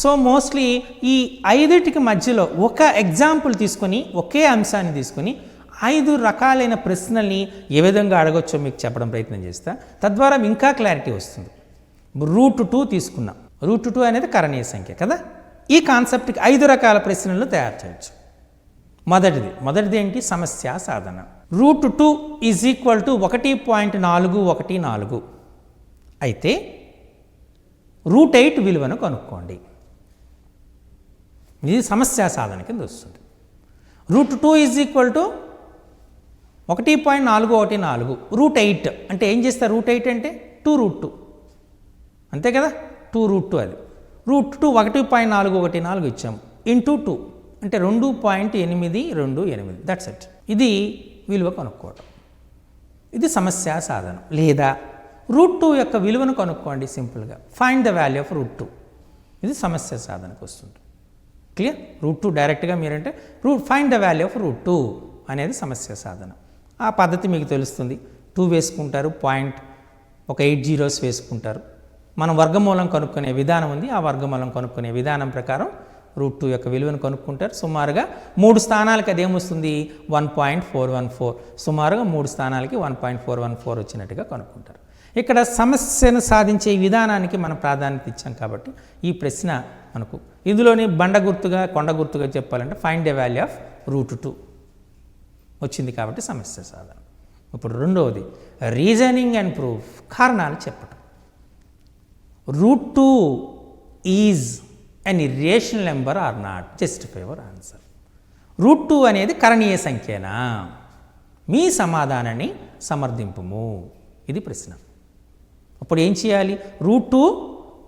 Speaker 1: సో మోస్ట్లీ ఈ 5టికి మధ్యలో ఒక ఎగ్జాంపుల్ తీసుకొని, ఒకే అంశాన్ని తీసుకొని 5 రకాలైన ప్రశ్నల్ని ఏ విధంగా అడగొచ్చో మీకు చెప్పడం ప్రయత్నం చేస్తా. తద్వారా ఇంకా క్లారిటీ వస్తుంది. √2 తీసుకున్నాం. √2 అనేది కరణీయ సంఖ్య కదా. ఈ కాన్సెప్ట్కి 5 రకాల ప్రశ్నలు తయారు చేయొచ్చు. మొదటిది ఏంటి? సమస్య సాధన. √2 = 1.414 అయితే √8 విలువను కనుక్కోండి. ఇది సమస్య సాధన కింద వస్తుంది. √2 = 1.414 √8 అంటే ఏం చేస్తారు? √8 అంటే 2√2 అంతే కదా. 2√2 అది. √2 1.414 ఇచ్చాము, ఇంటూ 2 అంటే 2.828. That's it. ఇది విలువ కనుక్కోవడం. ఇది సమస్య సాధనం. లేదా √2 యొక్క విలువను కనుక్కోండి సింపుల్గా. Find the value of √2. ఇది సమస్య సాధనకు వస్తుంది. క్లియర్? √2 డైరెక్ట్గా మీరంటే ఫైండ్ ద వాల్యూ ఆఫ్ √2 అనేది సమస్య సాధన. ఆ పద్ధతి మీకు తెలుస్తుంది. 2 వేసుకుంటారు, పాయింట్ ఒక 8 zeros వేసుకుంటారు. మనం వర్గమూలం కనుక్కునే విధానం ఉంది. ఆ వర్గమూలం కనుక్కునే విధానం ప్రకారం √2 యొక్క విలువను కనుక్కుంటారు. సుమారుగా 3 స్థానాలకి అదేమొస్తుంది? 1.414. సుమారుగా 3 స్థానాలకి 1.414 వచ్చినట్టుగా కనుక్కుంటారు. ఇక్కడ సమస్యను సాధించే విధానానికి మనం ప్రాధాన్యత ఇచ్చాం కాబట్టి ఈ ప్రశ్న మనకు ఇందులోని కొండ గుర్తుగా చెప్పాలంటే ఫైండ్ ద వాల్యూ ఆఫ్ √2 వచ్చింది కాబట్టి సమస్య సాధన. ఇప్పుడు రెండవది రీజనింగ్ అండ్ ప్రూఫ్, కారణాలు చెప్పటం. √2 is an irrational number or not? Justify your answer. √2 అనేది కరణీయ సంఖ్యనా? మీ సమాధానాన్ని సమర్థింపుము. ఇది ప్రశ్న. అప్పుడు ఏం చేయాలి? √2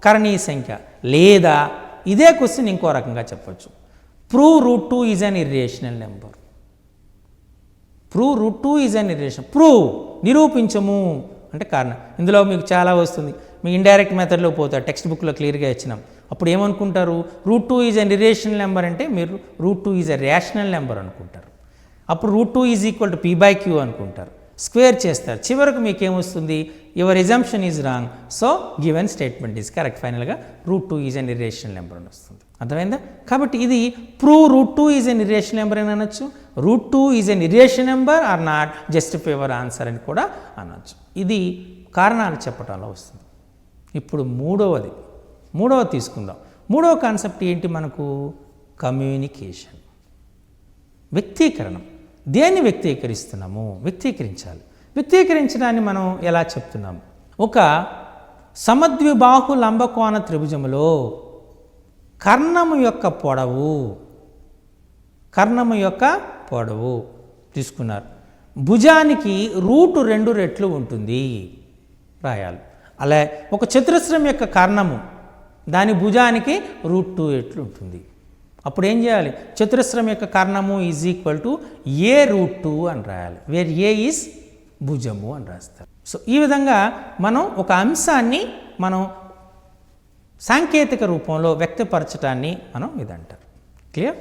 Speaker 1: కరణీయ సంఖ్య, లేదా ఇదే క్వశ్చన్ ఇంకో రకంగా చెప్పచ్చు. Prove √2 is an irrational number. √2 is an irrational. Prove, నిరూపించము అంటే కారణం. ఇందులో మీకు చాలా వస్తుంది. మీ ఇండైరెక్ట్ మెథడ్లో పోతారు. టెక్స్ట్ బుక్లో క్లియర్గా ఇచ్చినాం. అప్పుడు ఏమనుకుంటారు? √2 ఈజ్ అన్ ఇర్రేషనల్ నెంబర్ అంటే మీరు √2 ఈజ్ అ రేషనల్ నెంబర్ అనుకుంటారు. అప్పుడు √2 = p/q అనుకుంటారు. స్క్వేర్ చేస్తారు. చివరకు మీకు ఏమొస్తుంది? Your assumption is wrong, so given statement is correct. ఫైనల్గా √2 ఈజ్ అన్ ఇర్రేషనల్ నెంబర్ అని వస్తుంది. అర్థమైందా? కాబట్టి ఇది prove √2 is an irrational number అని అనొచ్చు. √2 is an irrational number or not? Justify your answer అని కూడా అనొచ్చు. ఇది కారణాలు చెప్పడంలో వస్తుంది. ఇప్పుడు మూడవది తీసుకుందాం. మూడవ కాన్సెప్ట్ ఏంటి మనకు? కమ్యూనికేషన్, వ్యక్తీకరణం. దేన్ని వ్యక్తీకరిస్తున్నాము? వ్యక్తీకరించాలి. వ్యక్తీకరించడాన్ని మనం ఎలా చెప్తున్నాము? ఒక సమద్విబాహు లంబకోణ త్రిభుజములో కర్ణము యొక్క పొడవు తీసుకున్నారు. భుజానికి √2 రెట్లు ఉంటుంది రాయాలి. అలా ఒక చతురస్రం యొక్క కర్ణము దాని భుజానికి √2 రెట్లు ఉంటుంది. అప్పుడు ఏం చేయాలి? చతురస్రం యొక్క కర్ణము ఈజ్ ఈక్వల్ టు a√2 అని రాయాలి. వేర్ ఏ ఈజ్ భుజము అని రాస్తారు. సో ఈ విధంగా మనం ఒక అంశాన్ని మనం సాంకేతిక రూపంలో వ్యక్తపరచడాన్ని మనం ఇదంటారు. Clear?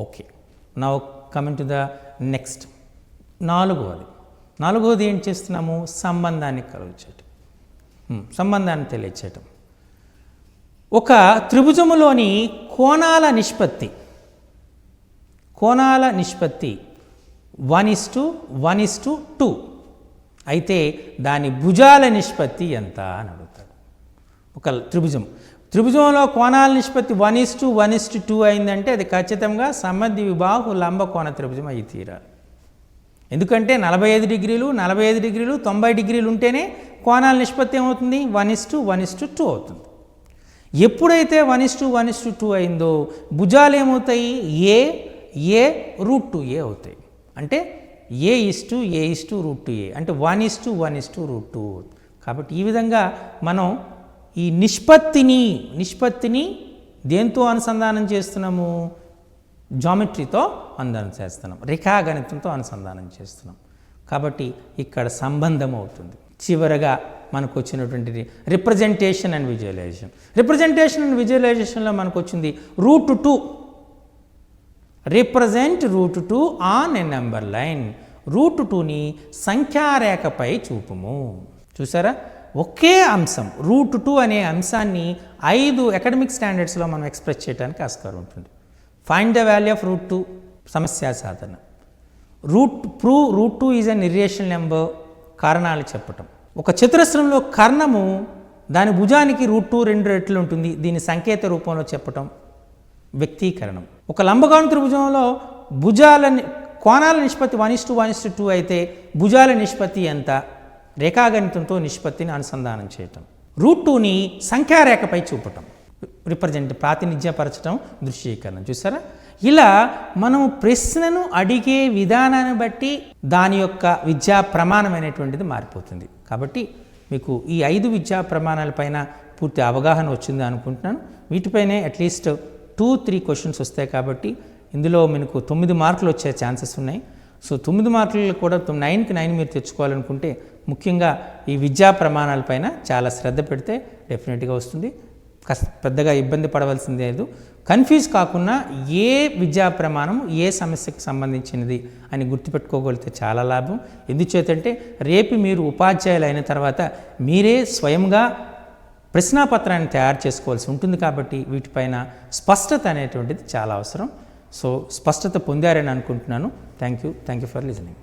Speaker 1: Okay. Now coming to the next. నాలుగవది ఏం చేస్తున్నాము? సంబంధాన్ని కలుగచేయటం, సంబంధాన్ని తెలియచేయటం. ఒక త్రిభుజములోని కోణాల నిష్పత్తి 1:1:2 అయితే దాని భుజాల నిష్పత్తి ఎంత అని అడుగుతాడు. ఒక త్రిభుజంలో కోణాల నిష్పత్తి 1:1:2 అయిందంటే అది ఖచ్చితంగా సమద్విబాహు లంబకోణ త్రిభుజం అయి తీరాలి. ఎందుకంటే 45 డిగ్రీలు 90 డిగ్రీలు ఉంటేనే కోణాల నిష్పత్తి ఏమవుతుంది? 1:1:2 అవుతుంది. ఎప్పుడైతే 1:1:2 అయిందో భుజాలు ఏమవుతాయి? a√2a అవుతాయి. అంటే a:√2a అంటే 1:1:2. కాబట్టి ఈ విధంగా మనం ఈ నిష్పత్తిని దేంతో అనుసంధానం చేస్తున్నాము? జామెట్రీతో అనుసంధానం చేస్తున్నాం, రేఖాగణితంతో అనుసంధానం చేస్తున్నాం. కాబట్టి ఇక్కడ సంబంధం అవుతుంది. చివరగా మనకు వచ్చినటువంటిది రిప్రజెంటేషన్ అండ్ విజువలైజేషన్లో మనకు వచ్చింది √2. Represent √2 on a number line. √2ని సంఖ్యారేఖపై చూపుము. చూసారా? ఒకే అంశం √2 అనే అంశాన్ని 5 అకాడమిక్ స్టాండర్డ్స్లో మనం ఎక్స్ప్రెస్ చేయడానికి ఆస్కారం ఉంటుంది. ఫైండ్ ద వాల్యూ ఆఫ్ √2 సమస్య సాధన. √2 ఈజ్ అన్ ఇర్రేషనల్ నెంబర్. కారణాలు చెప్పటం. ఒక చతురస్రంలో కర్ణము దాని భుజానికి √2 రెట్లు ఉంటుంది. దీని సంకేత రూపంలో చెప్పటం వ్యక్తీకరణం. ఒక లంబకోణ త్రిభుజంలో కోణాల నిష్పత్తి 1:1:2 అయితే భుజాల నిష్పత్తి ఎంత? రేఖాగణితంతో నిష్పత్తిని అనుసంధానం చేయటం. √2ని సంఖ్యారేఖపై చూపటం, ప్రాతినిధ్యపరచడం, దృశ్యీకరణం. చూసారా? ఇలా మనం ప్రశ్నను అడిగే విధానాన్ని బట్టి దాని యొక్క విద్యా ప్రమాణమైనటువంటిది మారిపోతుంది. కాబట్టి మీకు ఈ 5 విద్యా ప్రమాణాలపైన పూర్తి అవగాహన వచ్చింది అనుకుంటున్నాను. వీటిపైనే అట్లీస్ట్ 2-3 క్వశ్చన్స్ వస్తాయి. కాబట్టి ఇందులో మీకు 9 మార్కులు వచ్చే ఛాన్సెస్ ఉన్నాయి. సో 9 మార్కులు కూడా 9కి 9 మీరు తెచ్చుకోవాలనుకుంటే ముఖ్యంగా ఈ విద్యా ప్రమాణాలపైన చాలా శ్రద్ధ పెడితే డెఫినెట్గా వస్తుంది. పెద్దగా ఇబ్బంది పడవలసింది లేదు. కన్ఫ్యూజ్ కాకుండా ఏ విద్యా ప్రమాణం ఏ సమస్యకు సంబంధించినది అని గుర్తుపెట్టుకోగలిగితే చాలా లాభం. ఎందుచేతంటే రేపు మీరు ఉపాధ్యాయులు అయిన తర్వాత మీరే స్వయంగా ప్రశ్నాపత్రాన్ని తయారు చేసుకోవాల్సి ఉంటుంది. కాబట్టి వీటిపైన స్పష్టత అనేటువంటిది చాలా అవసరం. సో స్పష్టత పొందారని అనుకుంటున్నాను. Thank you for listening.